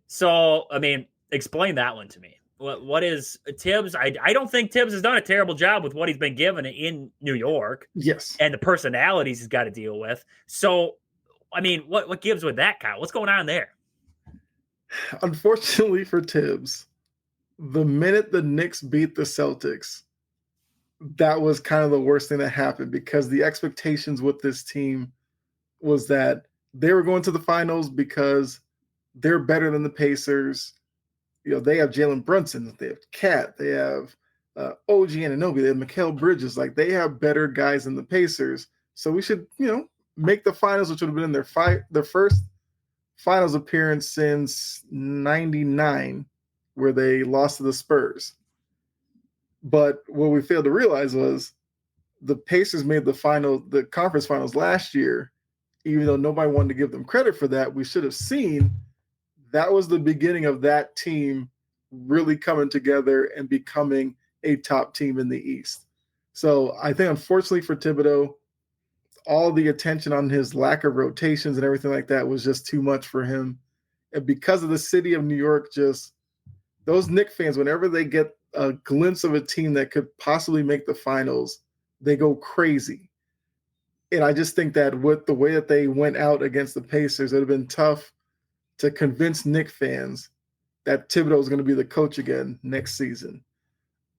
So, I mean, explain that one to me. What is Tibbs? I don't think Tibbs has done a terrible job with what he's been given in New York. Yes. And the personalities he's got to deal with. So, I mean, what gives with that, Kyle? What's going on there? Unfortunately for Tibbs, the minute the Knicks beat the Celtics, that was kind of the worst thing that happened because the expectations with this team was that they were going to the finals because they're better than the Pacers. They have Jalen Brunson, they have Cat, they have OG Anunoby, they have Mikal Bridges. Like, they have better guys than the Pacers. So we should, make the finals, which would have been their first finals appearance since '99, where they lost to the Spurs. But what we failed to realize was the Pacers made the conference finals last year, even though nobody wanted to give them credit for that. We should have seen that was the beginning of that team really coming together and becoming a top team in the East. So I think, unfortunately for Thibodeau, all the attention on his lack of rotations and everything like that was just too much for him. And because of the city of New York, just those Knicks fans, whenever they get a glimpse of a team that could possibly make the finals, they go crazy. And I just think that with the way that they went out against the Pacers, it would have been tough to convince Knicks fans that Thibodeau is going to be the coach again next season.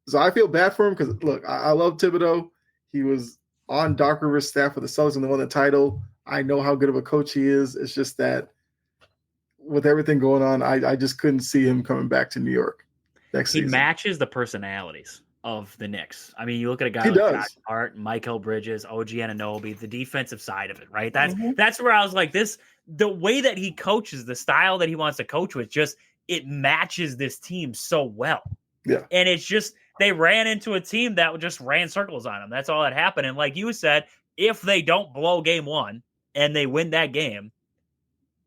So I feel bad for him because, look, I love Thibodeau. He was on Doc Rivers' staff with the Celtics and they won the title. I know how good of a coach he is. It's just that with everything going on, I just couldn't see him coming back to New York next season. He matches the personalities of the Knicks. I mean, you look at a guy He like does. Josh Hart, Michael Bridges, OG Anunoby, the defensive side of it, right? That's where I was like, the way that he coaches, the style that he wants to coach with, just it matches this team so well. Yeah. And it's just they ran into a team that just ran circles on them. That's all that happened. And like you said, if they don't blow game one and they win that game,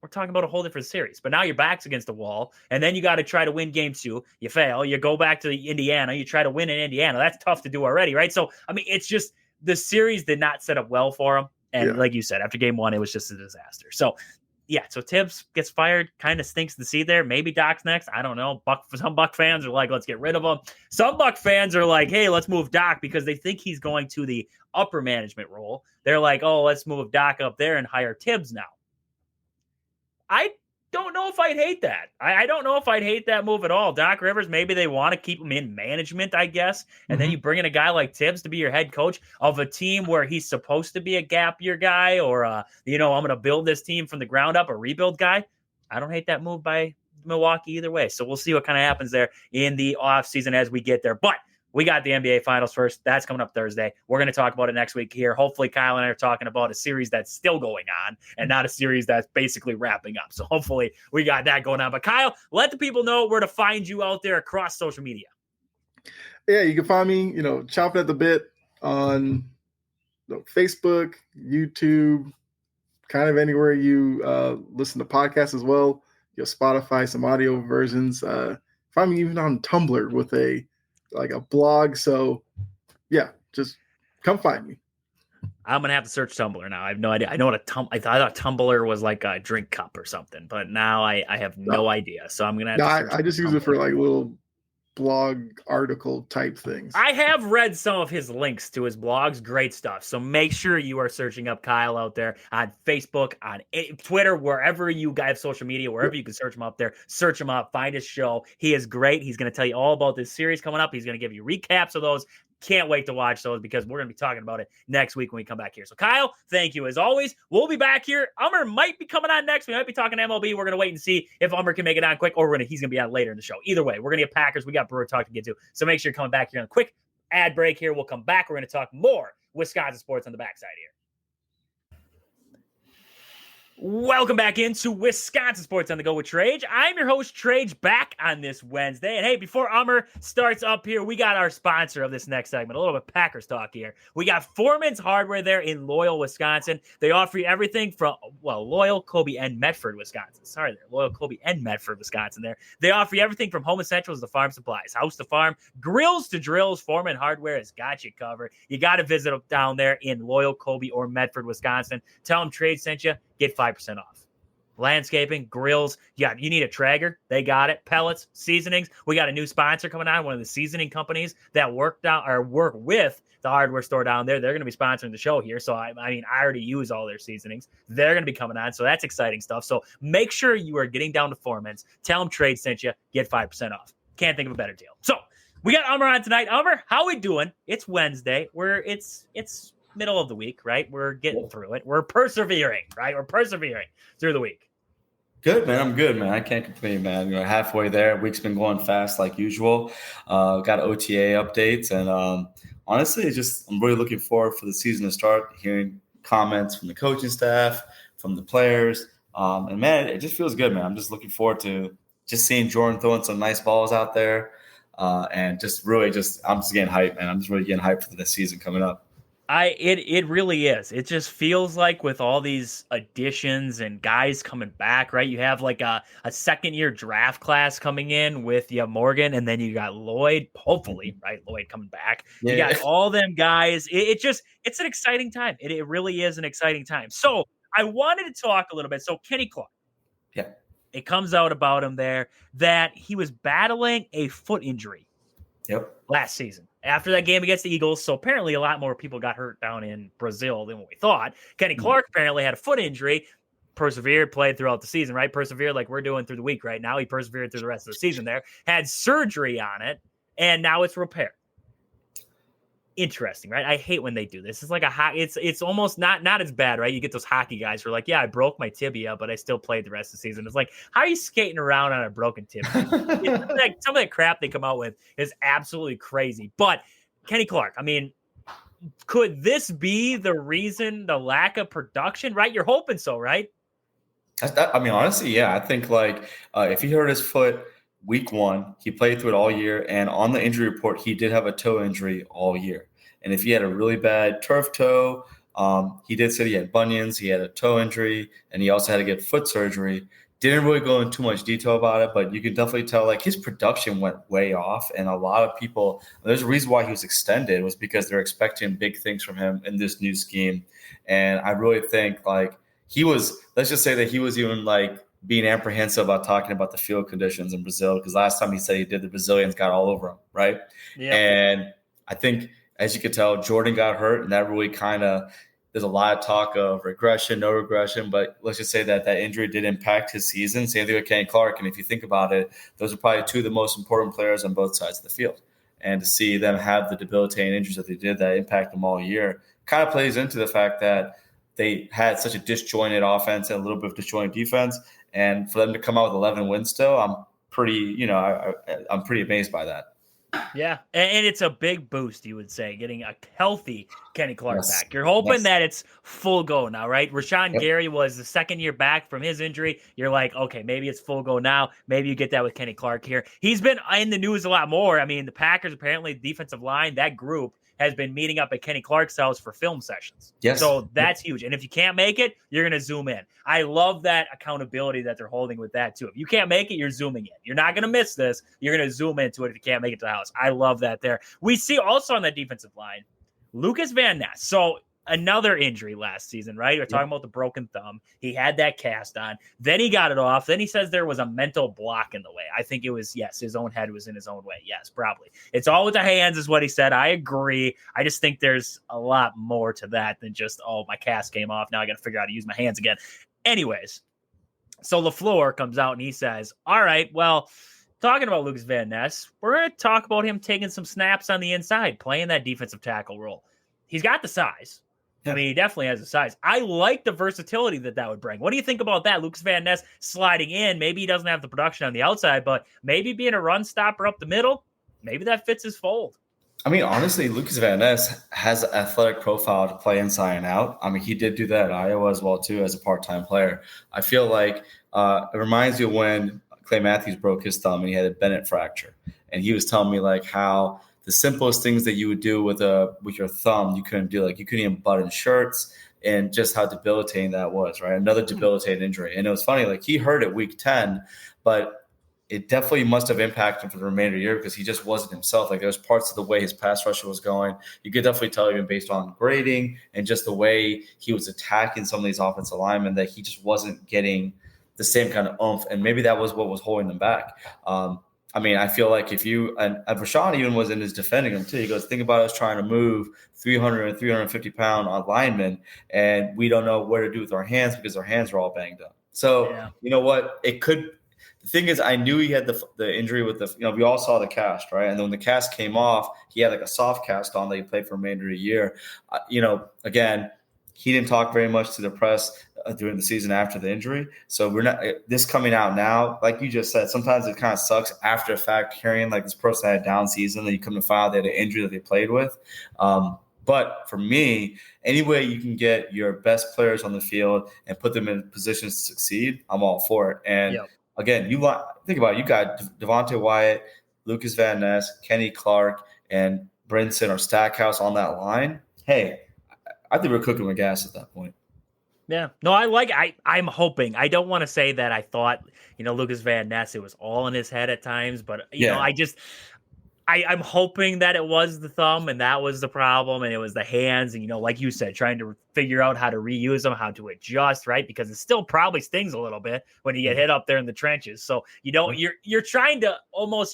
we're talking about a whole different series. But now your back's against the wall, and then you got to try to win game two. You fail. You go back to Indiana. You try to win in Indiana. That's tough to do already, right? So, I mean, it's just the series did not set up well for him. And like you said, after game one, it was just a disaster. So, yeah, so Tibbs gets fired, kind of stinks to see there. Maybe Doc's next. I don't know. Some Buck fans are like, let's get rid of him. Some Buck fans are like, hey, let's move Doc because they think he's going to the upper management role. They're like, oh, let's move Doc up there and hire Tibbs now. I don't know if I'd hate that. I don't know if I'd hate that move at all. Doc Rivers, maybe they want to keep him in management, I guess. And then you bring in a guy like Tibbs to be your head coach of a team where he's supposed to be a gap year guy or, I'm going to build this team from the ground up, a rebuild guy. I don't hate that move by Milwaukee either way. So we'll see what kind of happens there in the offseason as we get there. But we got the NBA Finals first. That's coming up Thursday. We're going to talk about it next week here. Hopefully, Kyle and I are talking about a series that's still going on and not a series that's basically wrapping up. So hopefully we got that going on. But Kyle, let the people know where to find you out there across social media. Yeah, you can find me, chomping at the bit on Facebook, YouTube, kind of anywhere you listen to podcasts as well. Spotify, some audio versions. Find me even on Tumblr with a blog. So yeah, just come find me. I'm going to have to search Tumblr now. I have no idea. I know what I thought Tumblr was like a drink cup or something, but now I have no idea. So I'm going to have to search I just use it for little blog article type things. I have read some of his links to his blogs. Great stuff. So make sure you are searching up Kyle out there on Facebook, on Twitter, wherever you guys have social media, wherever you can search him up there. Search him up. Find his show. He is great. He's going to tell you all about this series coming up. He's going to give you recaps of those. Can't wait to watch those because we're going to be talking about it next week when we come back here. So, Kyle, thank you as always. We'll be back here. Ummer might be coming on next. We might be talking MLB. We're going to wait and see if Ummer can make it on quick or he's going to be on later in the show. Either way, we're going to get Packers. We got Brewer talk to get to. So make sure you're coming back here on a quick ad break here. We'll come back. We're going to talk more Wisconsin sports on the backside here. Welcome back into Wisconsin Sports on the Go with Trage. I'm your host, Trage, back on this Wednesday. And hey, before Ummer starts up here, we got our sponsor of this next segment, a little bit Packers talk here. We got Foreman's Hardware there in Loyal, Wisconsin. They offer you everything from, Loyal, Colby, and Medford, Wisconsin. Loyal, Colby, and Medford, Wisconsin there. They offer you everything from home essentials to farm supplies, house to farm, grills to drills. Foreman Hardware has got you covered. You got to visit them down there in Loyal, Colby, or Medford, Wisconsin. Tell them Trade sent you. Get 5% off. Landscaping, grills. Yeah, you need a Traeger. They got it. Pellets, seasonings. We got a new sponsor coming on, one of the seasoning companies that work with the hardware store down there. They're going to be sponsoring the show here. So, I already use all their seasonings. They're going to be coming on. So that's exciting stuff. So make sure you are getting down to Foreman's. Tell them Trade sent you. Get 5% off. Can't think of a better deal. So we got Ummer on tonight. Ummer, how we doing? It's Wednesday. It's middle of the week, right? We're getting through it. We're persevering, right? We're persevering through the week. Good, man. I'm good, man. I can't complain, man. Halfway there. Week's been going fast like usual. Got OTA updates. And honestly, I'm really looking forward for the season to start, hearing comments from the coaching staff, from the players, And man, it just feels good, man. I'm just looking forward to just seeing Jordan throwing some nice balls out there. And just really I'm just getting hyped, man. I'm just really getting hyped for the season coming up. It really is. It just feels like with all these additions and guys coming back, right? You have like a second year draft class coming in with Morgan, and then you got Lloyd, hopefully, right? Lloyd coming back. Yeah. You got all them guys. It's an exciting time. It really is an exciting time. So I wanted to talk a little bit. So Kenny Clark. Yeah. It comes out about him there that he was battling a foot injury. Yep. Last season after that game against the Eagles. So apparently a lot more people got hurt down in Brazil than what we thought. Kenny Clark apparently had a foot injury, persevered, played throughout the season, right? Persevered like we're doing through the week right now. He persevered through the rest of the season there, had surgery on it, and now it's repaired. Interesting, right? I hate when they do this. It's like it's almost not as bad, right? You get those hockey guys who are like, yeah, I broke my tibia, but I still played the rest of the season. It's like, how are you skating around on a broken tibia? Some of that crap they come out with is absolutely crazy. But Kenny Clark, I mean, could this be the reason, the lack of production, right? You're hoping so, right? I mean, honestly, yeah. I think like if he hurt his foot week 1, he played through it all year. And on the injury report, he did have a toe injury all year. And if he had a really bad turf toe, he did say he had bunions, he had a toe injury, and he also had to get foot surgery. Didn't really go into too much detail about it, but you can definitely tell like his production went way off. And a lot of people, there's a reason why he was extended was because they're expecting big things from him in this new scheme. And I really think like let's just say that he was even like being apprehensive about talking about the field conditions in Brazil, because last time he said he did, the Brazilians got all over him, right? Yeah. And I think, as you can tell, Jordan got hurt, and that really there's a lot of talk of regression, no regression, but let's just say that injury did impact his season. Same thing with Kenny Clark. And if you think about it, those are probably two of the most important players on both sides of the field. And to see them have the debilitating injuries that they did that impact them all year kind of plays into the fact that they had such a disjointed offense and a little bit of disjointed defense. And for them to come out with 11 wins still, I'm pretty amazed by that. Yeah, and it's a big boost, you would say, getting a healthy Kenny Clark back. You're hoping that it's full go now, right? Rashawn Gary was the second year back from his injury. You're like, okay, maybe it's full go now. Maybe you get that with Kenny Clark here. He's been in the news a lot more. I mean, the Packers, apparently, defensive line, that group has been meeting up at Kenny Clark's house for film sessions. Yes. So that's huge. And if you can't make it, you're going to zoom in. I love that accountability that they're holding with that too. If you can't make it, you're zooming in. You're not going to miss this. You're going to zoom into it if you can't make it to the house. I love that there. We see also on that defensive line, Lucas Van Ness. So another injury last season, right? We're talking about the broken thumb. He had that cast on. Then he got it off. Then he says there was a mental block in the way. I think it was, yes, his own head was in his own way. Yes, probably. It's all with the hands is what he said. I agree. I just think there's a lot more to that than just, oh, my cast came off. Now I got to figure out how to use my hands again. Anyways, so LaFleur comes out and he says, all right, well, talking about Lucas Van Ness, we're going to talk about him taking some snaps on the inside, playing that defensive tackle role. He's got the size. I mean, he definitely has the size. I like the versatility that would bring. What do you think about that? Lucas Van Ness sliding in. Maybe he doesn't have the production on the outside, but maybe being a run stopper up the middle, maybe that fits his fold. I mean, honestly, Lucas Van Ness has an athletic profile to play inside and out. I mean, he did do that at Iowa as well, too, as a part-time player. I feel like it reminds you when Clay Matthews broke his thumb and he had a Bennett fracture. And he was telling me, like, how – the simplest things that you would do with your thumb, you couldn't do. Like you couldn't even button shirts, and just how debilitating that was, right? Another debilitating injury. And it was funny, like he hurt it week 10, but it definitely must have impacted him for the remainder of the year because he just wasn't himself. Like there was parts of the way his pass rusher was going. You could definitely tell even based on grading and just the way he was attacking some of these offensive linemen that he just wasn't getting the same kind of oomph. And maybe that was what was holding them back. I mean, I feel like if you – and Rashawn even was in his defending him too. He goes, think about us trying to move 300 and 350-pound linemen, and we don't know what to do with our hands because our hands are all banged up. So, You know what? It could – the thing is, I knew he had the injury with the – we all saw the cast, right? And then when the cast came off, he had like a soft cast on that he played for the remainder of the year. Again, he didn't talk very much to the press during the season after the injury. So we're not this coming out now, like you just said, sometimes it kind of sucks after the fact hearing like this person had a down season that you come to find out they had an injury that they played with. But for me, any way you can get your best players on the field and put them in positions to succeed, I'm all for it. And again, think about it. You got Devontae Wyatt, Lucas Van Ness, Kenny Clark, and Brinson or Stackhouse on that line. Hey, I think we're cooking with gas at that point. Yeah. No, I'm hoping. I don't want to say that I thought, Lucas Van Ness, it was all in his head at times, but I'm hoping that it was the thumb and that was the problem and it was the hands and, like you said, trying to figure out how to reuse them, how to adjust, right? Because it still probably stings a little bit when you get hit up there in the trenches. So, you're trying to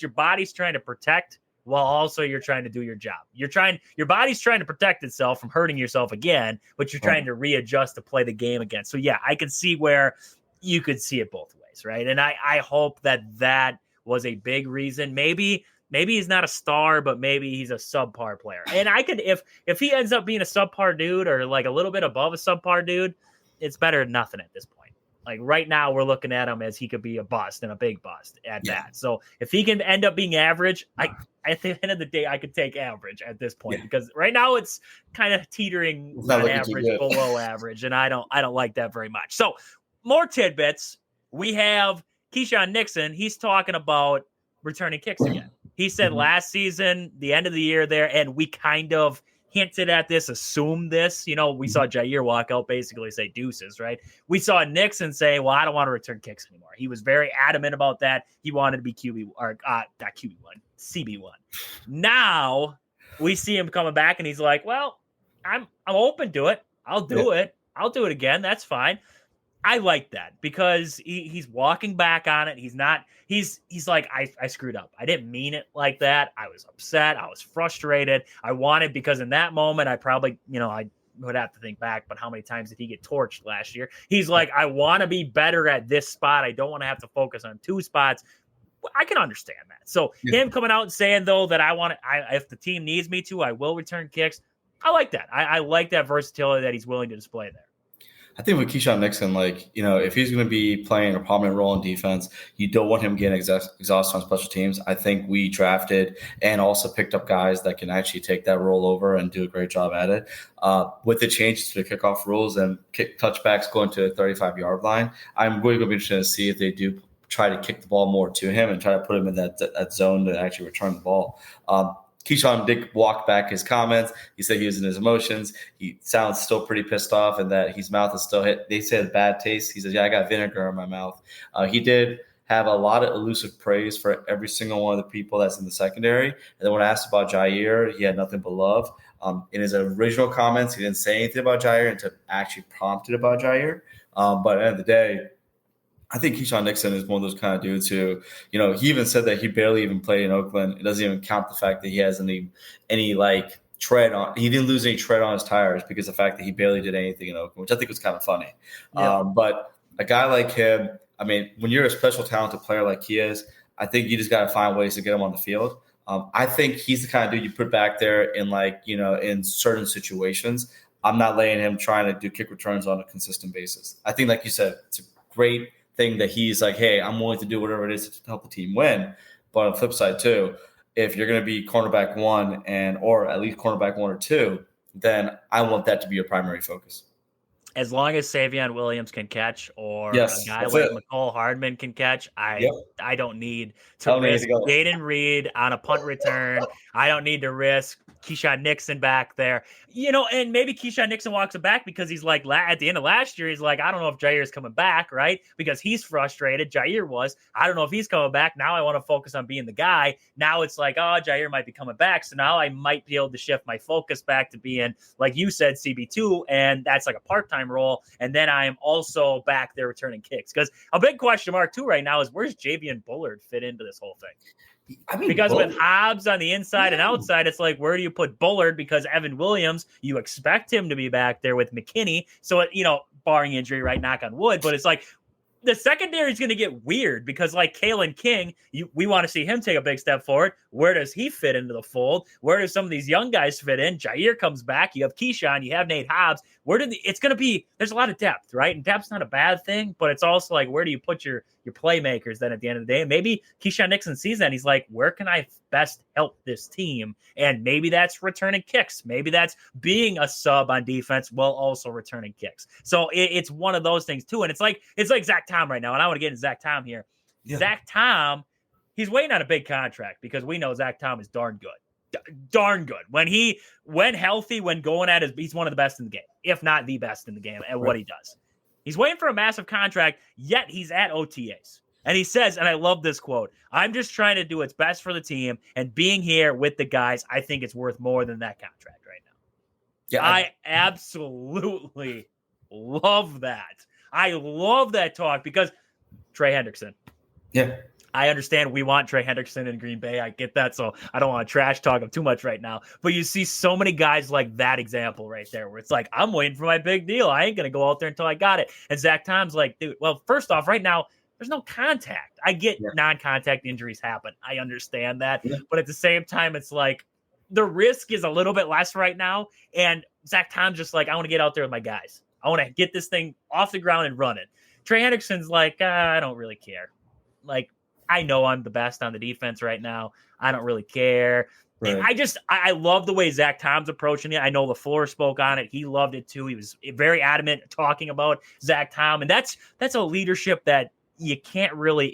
your body's trying to protect while also you're trying to do your job. Your body's trying to protect itself from hurting yourself again, but you're trying to readjust to play the game again. So yeah, I can see where you could see it both ways, right? And I hope that was a big reason. Maybe he's not a star, but maybe he's a subpar player. And I could, if he ends up being a subpar dude or like a little bit above a subpar dude, it's better than nothing at this point. Like right now we're looking at him as he could be a bust and a big bust at that. So if he can end up being average, at the end of the day, I could take average at this point because right now it's kind of teetering on average, below average. And I don't like that very much. So more tidbits. We have Keyshawn Nixon. He's talking about returning kicks again. He said last season, the end of the year there, and we kind of hinted at this, assumed this. We saw Jair walk out, basically say deuces, right? We saw Nixon say, well, I don't want to return kicks anymore. He was very adamant about that. He wanted to be not QB1, CB1. Now we see him coming back and he's like, well, I'm open to it. I'll do it. I'll do it again. That's fine. I like that because he's walking back on it. He's like, I screwed up. I didn't mean it like that. I was upset. I was frustrated. I wanted, because in that moment, I probably, I would have to think back, but how many times did he get torched last year? He's like, I want to be better at this spot. I don't want to have to focus on two spots. I can understand that. So him coming out and saying though, that if the team needs me to, I will return kicks. I like that. I like that versatility that he's willing to display there. I think with Keyshawn Nixon, if he's going to be playing a prominent role in defense, you don't want him getting exhausted on special teams. I think we drafted and also picked up guys that can actually take that role over and do a great job at it. With the changes to the kickoff rules and kick touchbacks going to the 35-yard line, I'm really going to be interested to see if they do try to kick the ball more to him and try to put him in that zone to actually return the ball. Keyshawn did walk back his comments. He said he was in his emotions. He sounds still pretty pissed off and that his mouth is still hit. They said bad taste. He says, yeah, I got vinegar in my mouth. He did have a lot of elusive praise for every single one of the people that's in the secondary. And then when asked about Jair, he had nothing but love. In his original comments, he didn't say anything about Jair until actually prompted about Jair. But at the end of the day, I think Keyshawn Nixon is one of those kind of dudes who, he even said that he barely even played in Oakland. It doesn't even count the fact that he has any tread on. He didn't lose any tread on his tires because of the fact that he barely did anything in Oakland, which I think was kind of funny. Yeah. But a guy like him, when you're a special talented player like he is, I think you just got to find ways to get him on the field. I think he's the kind of dude you put back there in in certain situations. I'm not letting him trying to do kick returns on a consistent basis. I think, like you said, it's a great thing that he's like, hey, I'm willing to do whatever it is to help the team win. But on the flip side too, if you're going to be cornerback one or at least cornerback 1 or 2, then I want that to be your primary focus. As long as Savion Williams can catch or a guy like McCole Hardman can catch, I don't need to risk Jaden Reed on a punt return. I don't need to risk Keyshawn Nixon back there. And maybe Keyshawn Nixon walks it back because he's like, at the end of last year, he's like, I don't know if Jair's coming back, right? Because he's frustrated. Jair was. I don't know if he's coming back. Now I want to focus on being the guy. Now it's like, oh, Jair might be coming back. So now I might be able to shift my focus back to being, like you said, CB2, and that's like a part-time role. And then I am also back there returning kicks. Because a big question mark, too, right now is where's Javian Bullard fit into this whole thing? Because with Hobbs on the inside and outside, it's like, where do you put Bullard? Because Evan Williams, you expect him to be back there with McKinney. So, barring injury, right? Knock on wood. But it's like, the secondary is going to get weird because, like Kalen King, we want to see him take a big step forward. Where does he fit into the fold? Where do some of these young guys fit in? Jair comes back. You have Keyshawn. You have Nate Hobbs. It's going to be, there's a lot of depth, right? And depth's not a bad thing, but it's also like, where do you put your playmakers then at the end of the day? And maybe Keyshawn Nixon sees that and he's like, where can I best help this team? And maybe that's returning kicks. Maybe that's being a sub on defense while also returning kicks. So it's one of those things too. And it's like Zach Tom right now. And I want to get into Zach Tom here. Yeah. Zach Tom, he's waiting on a big contract because we know Zach Tom is darn good. Darn good. When healthy, when going at he's one of the best in the game, if not the best in the game at what he does. He's waiting for a massive contract, yet he's at OTAs. And he says, and I love this quote, I'm just trying to do what's best for the team, and being here with the guys, I think it's worth more than that contract right now. Yeah, I absolutely love that. I love that talk because Trey Hendrickson. Yeah. I understand we want Trey Hendrickson in Green Bay. I get that, so I don't want to trash talk him too much right now. But you see so many guys like that example right there where it's like, I'm waiting for my big deal. I ain't going to go out there until I got it. And Zach Tom's like, dude, well, first off, right now, there's no contact. I get non-contact injuries happen. I understand that. Yeah. But at the same time, it's like the risk is a little bit less right now. And Zach Tom's just like, I want to get out there with my guys. I want to get this thing off the ground and run it. Trey Hendrickson's like, I don't really care. Like, I know I'm the best on the defense right now. I don't really care. Right. I love the way Zach Tom's approaching it. I know LaFleur spoke on it. He loved it too. He was very adamant talking about Zach Tom. And that's a leadership that you can't really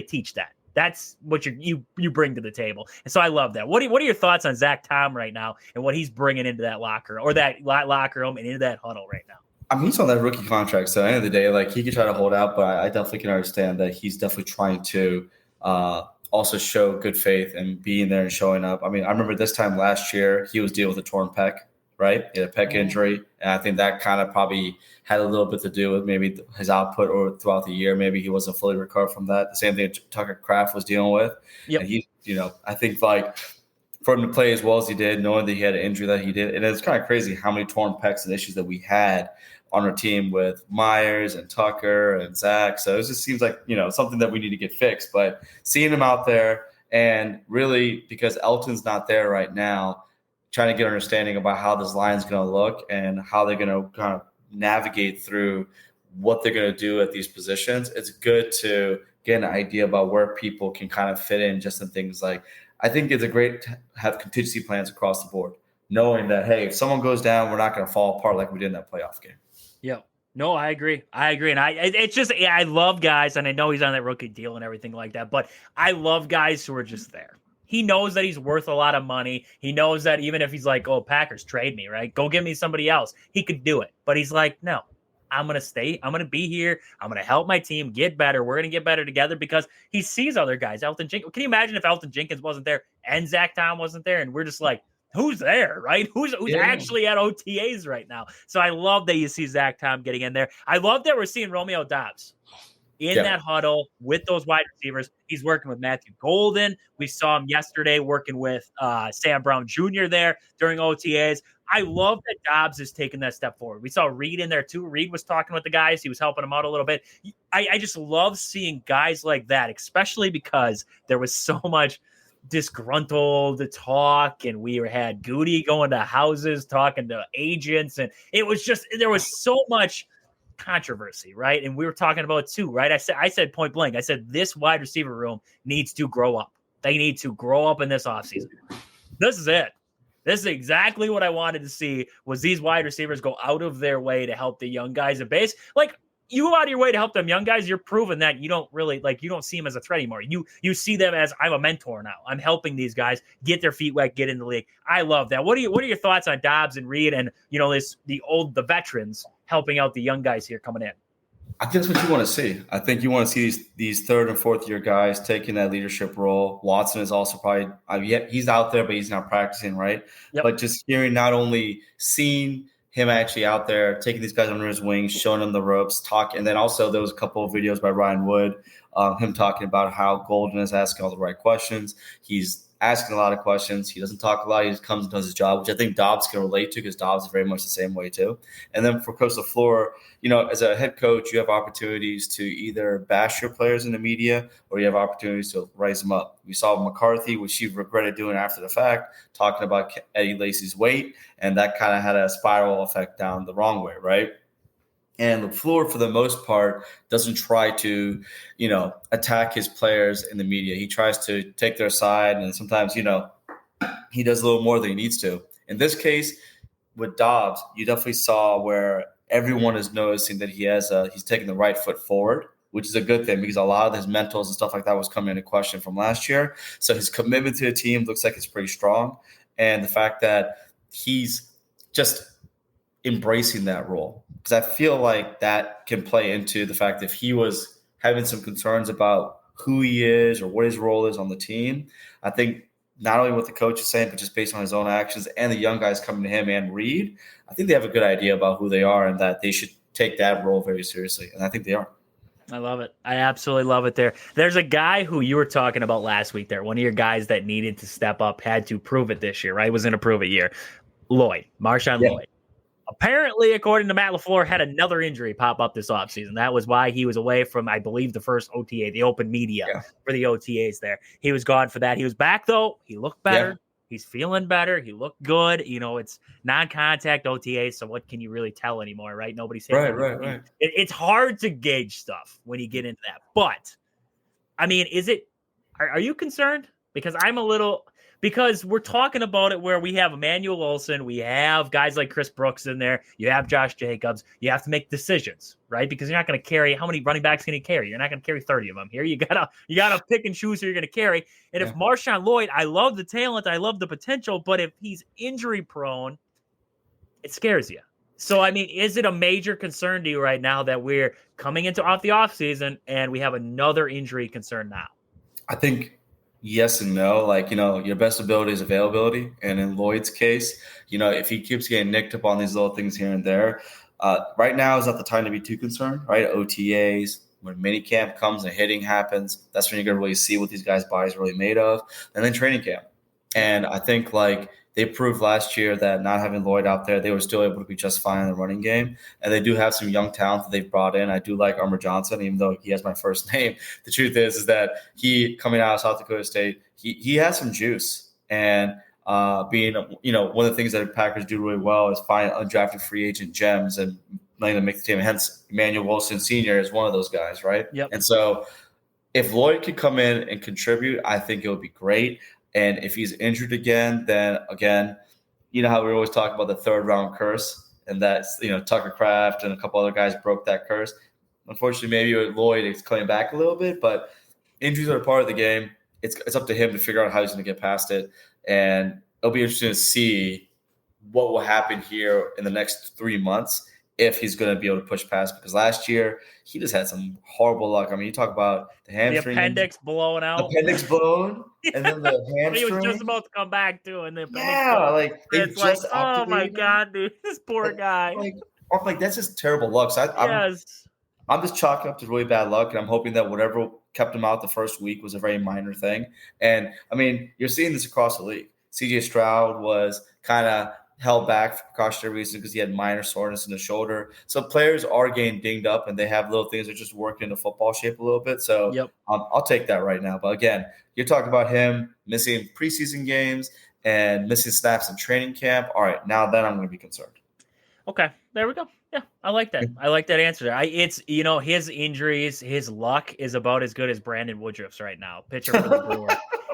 teach that. That's what you bring to the table. And so I love that. What are your thoughts on Zach Tom right now and what he's bringing into that locker room and into that huddle right now? I mean, he's on that rookie contract. So at the end of the day, like he can try to hold out, but I definitely can understand that he's definitely trying to also show good faith and being there and showing up. I mean, I remember this time last year, he was dealing with a torn pec, right? He had a pec injury. And I think that kind of probably had a little bit to do with maybe his output or throughout the year. Maybe he wasn't fully recovered from that. The same thing Tucker Kraft was dealing with. Yep. And he, I think like for him to play as well as he did, knowing that he had an injury that he did. And it's kind of crazy how many torn pecs and issues that we had on our team with Myers and Tucker and Zach. So it just seems like, something that we need to get fixed. But seeing him out there and really because Elton's not there right now, trying to get an understanding about how this line is going to look and how they're going to kind of navigate through what they're going to do at these positions. It's good to get an idea about where people can kind of fit in just in things like, I think it's a great to have contingency plans across the board, knowing that, hey, if someone goes down, we're not going to fall apart like we did in that playoff game. Yeah. No, I agree. And I love guys, and I know he's on that rookie deal and everything like that, but I love guys who are just there. He knows that he's worth a lot of money. He knows that even if he's like, oh, Packers, trade me, right? Go give me somebody else. He could do it. But he's like, no, I'm going to stay. I'm going to be here. I'm going to help my team get better. We're going to get better together because he sees other guys. Elton Jenkins. Can you imagine if Elton Jenkins wasn't there and Zach Tom wasn't there? And we're just like, who's there, right? Who's actually at OTAs right now? So I love that you see Zach Tom getting in there. I love that we're seeing Romeo Doubs in that huddle with those wide receivers. He's working with Matthew Golden. We saw him yesterday working with Sam Brown Jr. there during OTAs. I love that Doubs is taking that step forward. We saw Reed in there too. Reed was talking with the guys. He was helping them out a little bit. I just love seeing guys like that, especially because there was so much disgruntled talk, and we had Goody going to houses talking to agents, and it was just there was so much controversy, right? And we were talking about it too, right? I said point blank, I said this wide receiver room needs to grow up. They need to grow up in this offseason. This is it. This is exactly what I wanted to see, was these wide receivers go out of their way to help the young guys at base. Like, you go out of your way to help them young guys, you're proving that you don't really you don't see them as a threat anymore. You see them as, I'm a mentor now. I'm helping these guys get their feet wet, get in the league. I love that. What are your thoughts on Doubs and Reed and the veterans helping out the young guys here coming in? I think that's what you want to see. I think you want to see these third and fourth year guys taking that leadership role. Watson is also probably he's out there, but he's not practicing, right? Yep. But just hearing, not only seeing him actually out there, taking these guys under his wings, showing them the ropes, talking. And then also there was a couple of videos by Ryan Wood, him talking about how Golden is asking all the right questions. He's asking a lot of questions. He doesn't talk a lot. He just comes and does his job, which I think Dobbs can relate to because Dobbs is very much the same way too. And then for Coach LaFleur, as a head coach, you have opportunities to either bash your players in the media or you have opportunities to raise them up. We saw McCarthy, which he regretted doing after the fact, talking about Eddie Lacy's weight, and that kind of had a spiral effect down the wrong way, right? And LaFleur, for the most part, doesn't try to, attack his players in the media. He tries to take their side, and sometimes, he does a little more than he needs to. In this case, with Dobbs, you definitely saw where everyone is noticing that he's taking the right foot forward, which is a good thing because a lot of his mentals and stuff like that was coming into question from last year. So his commitment to the team looks like it's pretty strong. And the fact that he's just embracing that role, because I feel like that can play into the fact that if he was having some concerns about who he is or what his role is on the team, I think not only what the coach is saying, but just based on his own actions and the young guys coming to him and Reed, I think they have a good idea about who they are and that they should take that role very seriously. And I think they are. I love it. I absolutely love it there. There's a guy who you were talking about last week there, one of your guys that needed to step up, had to prove it this year, right? Was going to prove it year. Marshawn Lloyd. Apparently, according to Matt LaFleur, had another injury pop up this offseason. That was why he was away from, I believe, the first OTA, the open media for the OTAs there. He was gone for that. He was back, though. He looked better. Yeah. He's feeling better. He looked good. It's non-contact OTA, so what can you really tell anymore, right? Nobody's saying right. It's hard to gauge stuff when you get into that. But, I mean, are you concerned? Because I'm a little – because we're talking about it where we have Emmanuel Olsen, we have guys like Chris Brooks in there, you have Josh Jacobs. You have to make decisions, right? Because you're not going to carry – how many running backs can you carry? You're not going to carry 30 of them here. You gotta pick and choose who you're going to carry. And if Marshawn Lloyd, I love the talent, I love the potential, but if he's injury prone, it scares you. So, I mean, is it a major concern to you right now that we're coming into the offseason and we have another injury concern now? I think – yes and no. Like, your best ability is availability. And in Lloyd's case, if he keeps getting nicked up on these little things here and there, right now is not the time to be too concerned, right? OTAs, when minicamp comes and hitting happens, that's when you're going to really see what these guys' bodies are really made of. And then training camp. And I think, they proved last year that not having Lloyd out there, they were still able to be just fine in the running game. And they do have some young talent that they've brought in. I do like Armour Johnson, even though he has my first name. The truth is that he, coming out of South Dakota State, he has some juice. And being, one of the things that the Packers do really well is find undrafted free agent gems and letting them make the team. Hence, Emmanuel Wilson Sr. is one of those guys, right? Yep. And so if Lloyd could come in and contribute, I think it would be great. And if he's injured again, then again, how we always talk about the third round curse, and that's, Tucker Kraft and a couple other guys broke that curse. Unfortunately, maybe with Lloyd, it's coming back a little bit, but injuries are a part of the game. It's up to him to figure out how he's going to get past it. And it'll be interesting to see what will happen here in the next 3 months if he's going to be able to push past, because last year he just had some horrible luck. I mean, you talk about the hamstring. The appendix blowing out. Appendix blown, and then the hamstring. He was just about to come back, too, and the appendix it's like, oh, my God, dude, this poor guy. That's just terrible luck. So I'm just chalking up to really bad luck, and I'm hoping that whatever kept him out the first week was a very minor thing. And, I mean, you're seeing this across the league. C.J. Stroud was kind of held back for precautionary reasons because he had minor soreness in the shoulder. So players are getting dinged up, and they have little things that just work into football shape a little bit. So I'll take that right now. But again, you're talking about him missing preseason games and missing snaps in training camp. All right, now then I'm going to be concerned. Okay, there we go. Yeah, I like that. I like that answer. It's, his injuries, his luck is about as good as Brandon Woodruff's right now, pitcher for the Brewers.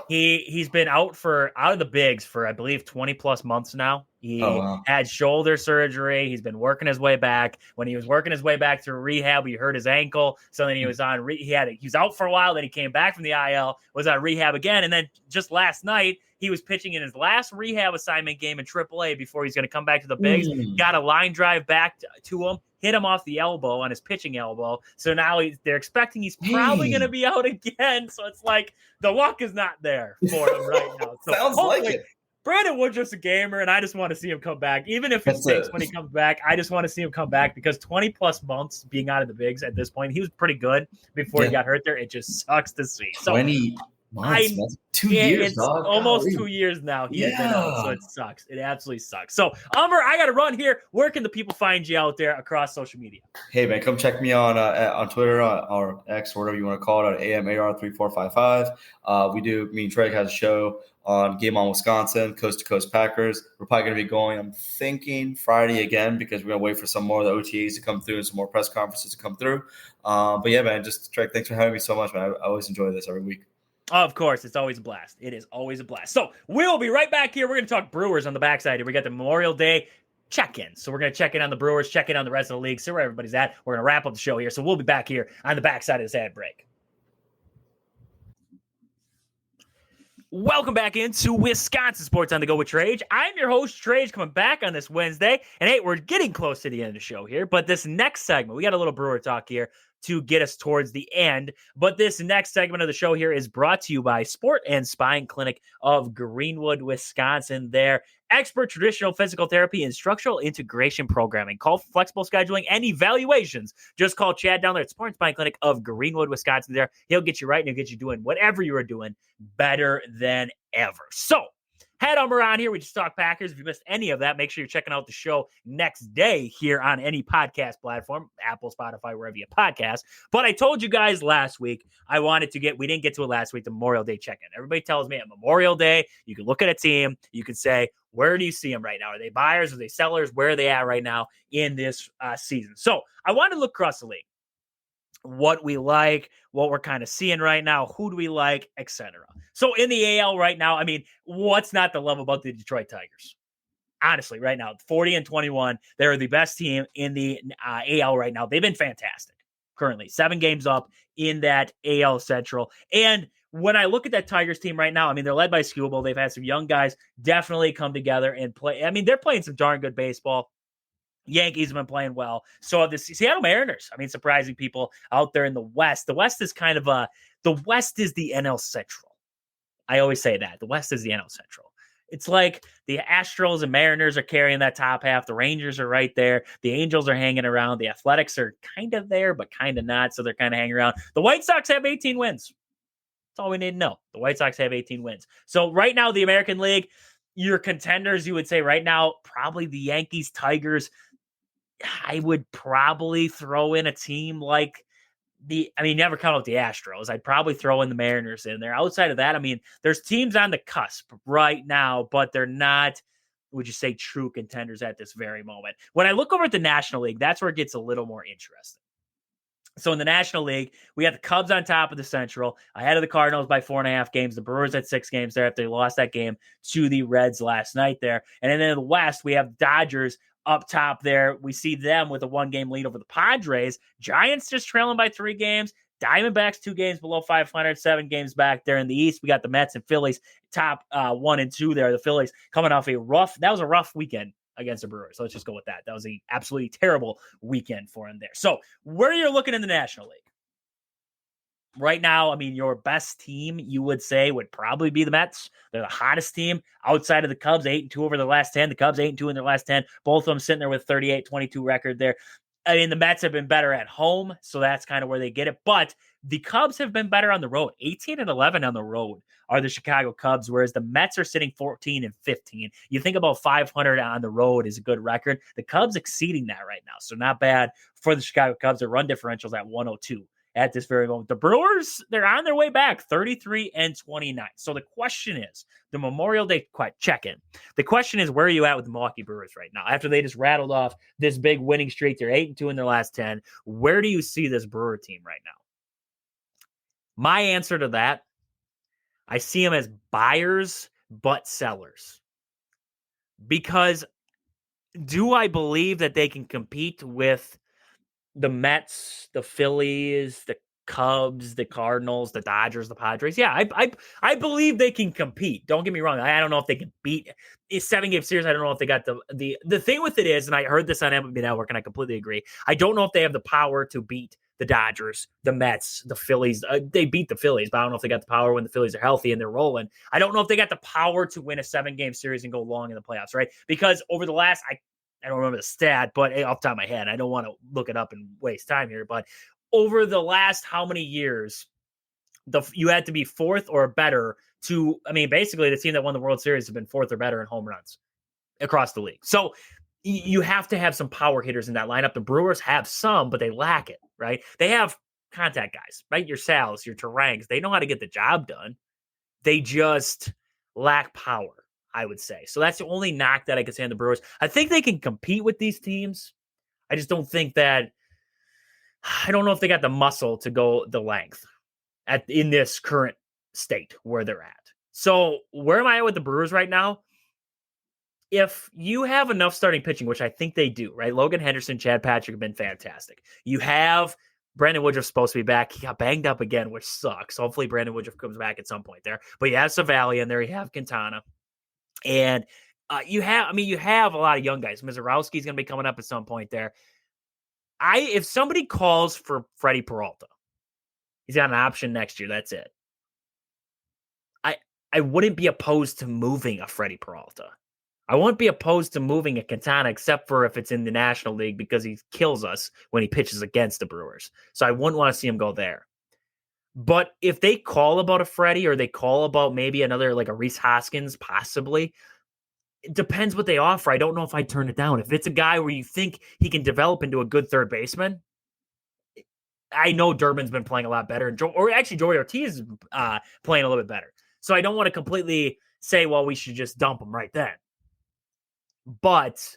He's been out of the bigs for, I believe, 20 plus months now. He had shoulder surgery. He's been working his way back. When he was working his way back through rehab, he hurt his ankle. So then he was on. He was out for a while. Then he came back from the IL, was on rehab again, and then just last night he was pitching in his last rehab assignment game in AAA before he's going to come back to the bigs. Got a line drive back to him. Hit him off the elbow on his pitching elbow. So now they're expecting he's probably going to be out again. So it's like the luck is not there for him right now. So sounds like it. Brandon Woodruff's a gamer, and I just want to see him come back. Even if it stinks when he comes back, I just want to see him come back because 20-plus months being out of the bigs at this point, he was pretty good before he got hurt there. It just sucks to see. So months, man. 2 years, it's dog. almost Golly. 2 years now he had been out, so it sucks. It absolutely sucks. So, Umber, I got to run here. Where can the people find you out there across social media? Hey, man, come check me on Twitter or X, whatever you want to call it, at AMAR3455. Me and Trey has a show on Game On Wisconsin, Coast to Coast Packers. We're probably going to be going, I'm thinking, Friday again, because we're going to wait for some more of the OTAs to come through and some more press conferences to come through. But yeah, man, just Trey, thanks for having me so much, man. I always enjoy this every week. Of course, it's always a blast. It is always a blast. So we'll be right back here. We're going to talk Brewers on the backside here. We got the Memorial Day check-in. So we're going to check in on the Brewers, check in on the rest of the league, see where everybody's at. We're going to wrap up the show here. So we'll be back here on the backside of this ad break. Welcome back into Wisconsin Sports on the Go with Trage. I'm your host, Trage, coming back on this Wednesday. And hey, we're getting close to the end of the show here. But this next segment, we got a little Brewer talk here to get us towards the end. But this next segment of the show here is brought to you by Sport and Spine Clinic of Greenwood, Wisconsin. Their expert traditional physical therapy and structural integration programming. Call for flexible scheduling and evaluations. Just call Chad down there at Sport and Spine Clinic of Greenwood, Wisconsin. There, he'll get you right and he'll get you doing whatever you are doing better than ever. So, head on around here. We just talk Packers. If you missed any of that, make sure you're checking out the show next day here on any podcast platform, Apple, Spotify, wherever you podcast. But I told you guys last week, we didn't get to it last week, the Memorial Day check-in. Everybody tells me at Memorial Day, you can look at a team, you can say, where do you see them right now? Are they buyers? Are they sellers? Where are they at right now in this season? So I want to look across the league. What we like, what we're kind of seeing right now, who do we like, etc. So in the AL right now, I mean, what's not to love about the Detroit Tigers? Honestly, right now, 40-21, they're the best team in the AL right now. They've been fantastic. Currently, 7 games up in that AL Central. And when I look at that Tigers team right now, I mean, they're led by Skubal. They've had some young guys definitely come together and play. I mean, they're playing some darn good baseball. Yankees have been playing well. So the Seattle Mariners, I mean, surprising people out there in the West. The West is the West is the NL Central. I always say that. The West is the NL Central. It's like the Astros and Mariners are carrying that top half. The Rangers are right there. The Angels are hanging around. The Athletics are kind of there, but kind of not. So they're kind of hanging around. The White Sox have 18 wins. That's all we need to know. The White Sox have 18 wins. So right now, the American League, your contenders, you would say right now, probably the Yankees, Tigers. I would probably throw in a team like never count out the Astros. I'd probably throw in the Mariners in there. Outside of that, I mean, there's teams on the cusp right now, but they're not, would you say, true contenders at this very moment. When I look over at the National League, that's where it gets a little more interesting. So in the National League, we have the Cubs on top of the Central, ahead of the Cardinals by 4.5 games. The Brewers at 6 games there after they lost that game to the Reds last night there. And then in the West, we have Dodgers up top there. We see them with a 1-game lead over the Padres. Giants just trailing by 3 games. Diamondbacks 2 games below 500, 7 games back there in the East. We got the Mets and Phillies top 1 and 2 there. The Phillies coming off that was a rough weekend against the Brewers. So let's just go with that. That was a absolutely terrible weekend for him there. So where you're looking in the National League right now, I mean, your best team, you would say, would probably be the Mets. They're the hottest team outside of the Cubs, 8-2 over their last 10. The Cubs 8-2 in their last 10. Both of them sitting there with 38-22 record there. I mean, the Mets have been better at home, so that's kind of where they get it. But the Cubs have been better on the road. 18-11 on the road are the Chicago Cubs, whereas the Mets are sitting 14-15. You think about 500 on the road is a good record. The Cubs exceeding that right now, so not bad for the Chicago Cubs. Their run differentials at 102 at this very moment. The Brewers, they're on their way back, 33-29. So the question is, the Memorial Day check-in. The question is, where are you at with the Milwaukee Brewers right now? After they just rattled off this big winning streak, they're 8-2 in their last 10. Where do you see this Brewer team right now? My answer to that, I see them as buyers, but sellers. Because do I believe that they can compete with the Mets, the Phillies, the Cubs, the Cardinals, the Dodgers, the Padres? Yeah, I believe they can compete. Don't get me wrong. I don't know if they can beat a 7-game series. I don't know if they got the thing with it is, and I heard this on MLB Network, and I completely agree. I don't know if they have the power to beat the Dodgers, the Mets, the Phillies. They beat the Phillies, but I don't know if they got the power when the Phillies are healthy and they're rolling. I don't know if they got the power to win a 7-game series and go long in the playoffs, right? Because over the last, I don't remember the stat, but off the top of my head, I don't want to look it up and waste time here. But over the last how many years you had to be fourth or better to, I mean, basically the team that won the World Series has been fourth or better in home runs across the league. So you have to have some power hitters in that lineup. The Brewers have some, but they lack it, right? They have contact guys, right? Your Sals, your Tarangs, they know how to get the job done. They just lack power, I would say. So that's the only knock that I could say on the Brewers. I think they can compete with these teams. I just don't think that, I don't know if they got the muscle to go the length in this current state where they're at. So where am I at with the Brewers right now? If you have enough starting pitching, which I think they do, right? Logan Henderson, Chad Patrick have been fantastic. You have Brandon Woodruff supposed to be back. He got banged up again, which sucks. Hopefully Brandon Woodruff comes back at some point there. But you have Savali in there. You have Quintana. And you have a lot of young guys. Mizorowski's going to be coming up at some point there. If somebody calls for Freddie Peralta, he's got an option next year. That's it. I wouldn't be opposed to moving a Freddie Peralta. I won't be opposed to moving a Quintana, except for if it's in the National League, because he kills us when he pitches against the Brewers. So I wouldn't want to see him go there. But if they call about a Freddie, or they call about maybe another, like a Rhys Hoskins, possibly, it depends what they offer. I don't know if I'd turn it down. If it's a guy where you think he can develop into a good third baseman, I know Durbin's been playing a lot better. Or actually, Joey Ortiz is playing a little bit better. So I don't want to completely say, well, we should just dump him right then. But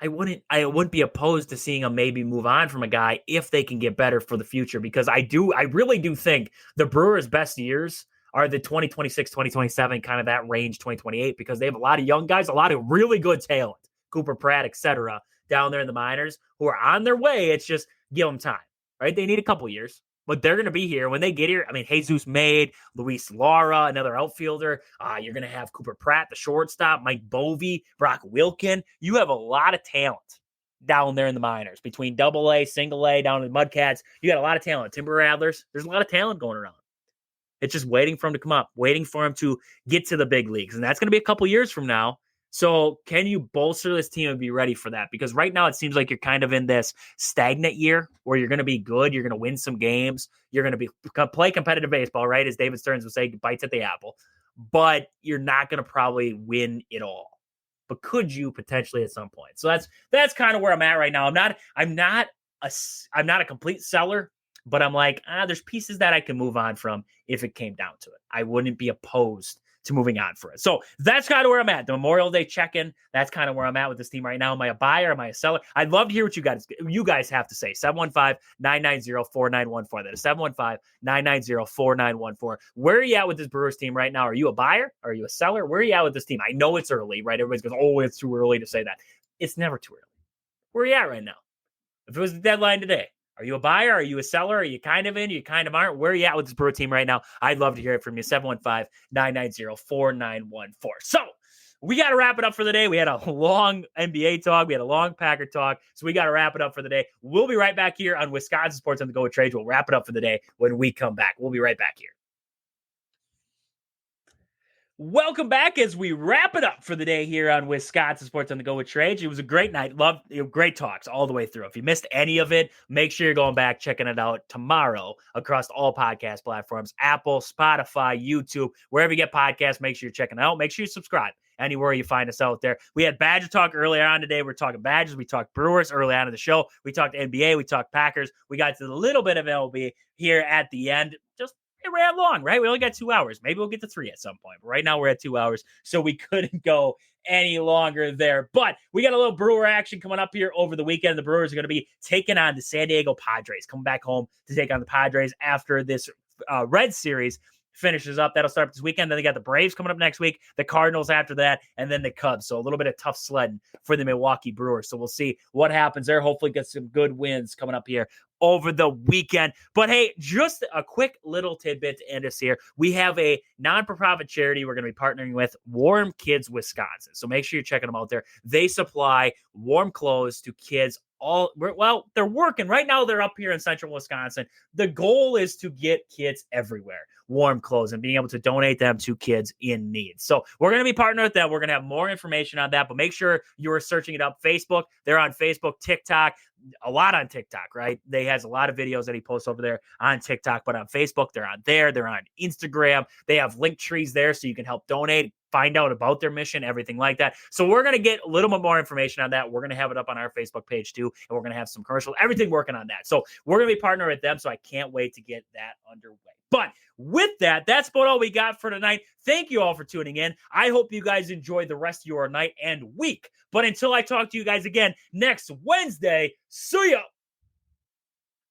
I wouldn't be opposed to seeing him maybe move on from a guy if they can get better for the future, because I really do think the Brewers' best years are the 2026, 2027, kind of that range, 2028, because they have a lot of young guys, a lot of really good talent, Cooper Pratt, etc., down there in the minors who are on their way. It's just give them time, right? They need a couple years. But they're going to be here. When they get here, I mean, Jesus Made, Luis Lara, another outfielder. You're going to have Cooper Pratt, the shortstop, Mike Bovee, Brock Wilkin. You have a lot of talent down there in the minors. Between AA, single A, down in the Mudcats, you got a lot of talent. Timber Rattlers, there's a lot of talent going around. It's just waiting for him to come up, waiting for him to get to the big leagues. And that's going to be a couple years from now. So can you bolster this team and be ready for that? Because right now it seems like you're kind of in this stagnant year where you're going to be good. You're going to win some games. You're going to play competitive baseball, right? As David Stearns would say, bites at the apple. But you're not going to probably win it all. But could you potentially at some point? So that's kind of where I'm at right now. I'm not a complete seller, but I'm like, there's pieces that I can move on from if it came down to it. I wouldn't be opposed to moving on for it. So that's kind of where I'm at. The Memorial Day check-in, that's kind of where I'm at with this team right now. Am I a buyer? Am I a seller? I'd love to hear what you guys have to say. 715-990-4914. That is 715-990-4914. Where are you at with this Brewers team right now? Are you a buyer? Are you a seller? Where are you at with this team? I know it's early, right? Everybody's goes, oh, it's too early to say that. It's never too early. Where are you at right now? If it was the deadline today, are you a buyer? Are you a seller? Are you kind of in? You kind of aren't? Where are you at with this Brewer team right now? I'd love to hear it from you. 715-990-4914. So we got to wrap it up for the day. We had a long NBA talk. We had a long Packer talk. So we got to wrap it up for the day. We'll be right back here on Wisconsin Sports on the Go with Trades. We'll wrap it up for the day when we come back. We'll be right back here. Welcome back as we wrap it up for the day here on Wisconsin Sports on the Go with Trades. It was a great night. Great talks all the way through. If you missed any of it, make sure you're going back, checking it out tomorrow across all podcast platforms, Apple, Spotify, YouTube, wherever you get podcasts, make sure you're checking it out. Make sure you subscribe anywhere you find us out there. We had Badger talk earlier on today. We're talking Badgers. We talked Brewers early on in the show. We talked NBA. We talked Packers. We got to a little bit of MLB here at the end. It ran long, right? We only got 2 hours. Maybe we'll get to 3 at some point. But right now we're at 2 hours, so we couldn't go any longer there. But we got a little Brewer action coming up here over the weekend. The Brewers are going to be taking on the San Diego Padres, coming back home to take on the Padres after this Red Series finishes up. That'll start this weekend. Then they got the Braves coming up next week, the Cardinals after that, and then the Cubs. So a little bit of tough sledding for the Milwaukee Brewers. So we'll see what happens there. Hopefully get some good wins coming up here over the weekend. But hey, just a quick little tidbit to end us here. We have a non-profit charity we're going to be partnering with, Warm Kids Wisconsin. So make sure you're checking them out there. They supply warm clothes to kids they're working right now. They're up here in central Wisconsin. The goal is to get kids everywhere warm clothes and being able to donate them to kids in need. So we're going to be partnering with them. We're going to have more information on that, but make sure you're searching it up. Facebook, they're on Facebook, TikTok. a lot on TikTok, right? They has a lot of videos that he posts over there on TikTok, but on Facebook, they're on there. They're on Instagram. They have link trees there so you can help donate, find out about their mission, everything like that. So we're going to get a little bit more information on that. We're going to have it up on our Facebook page too, and we're going to have some commercials, everything working on that. So we're going to be partnering with them, so I can't wait to get that underway. But with that, that's about all we got for tonight. Thank you all for tuning in. I hope you guys enjoy the rest of your night and week. But until I talk to you guys again next Wednesday, see ya.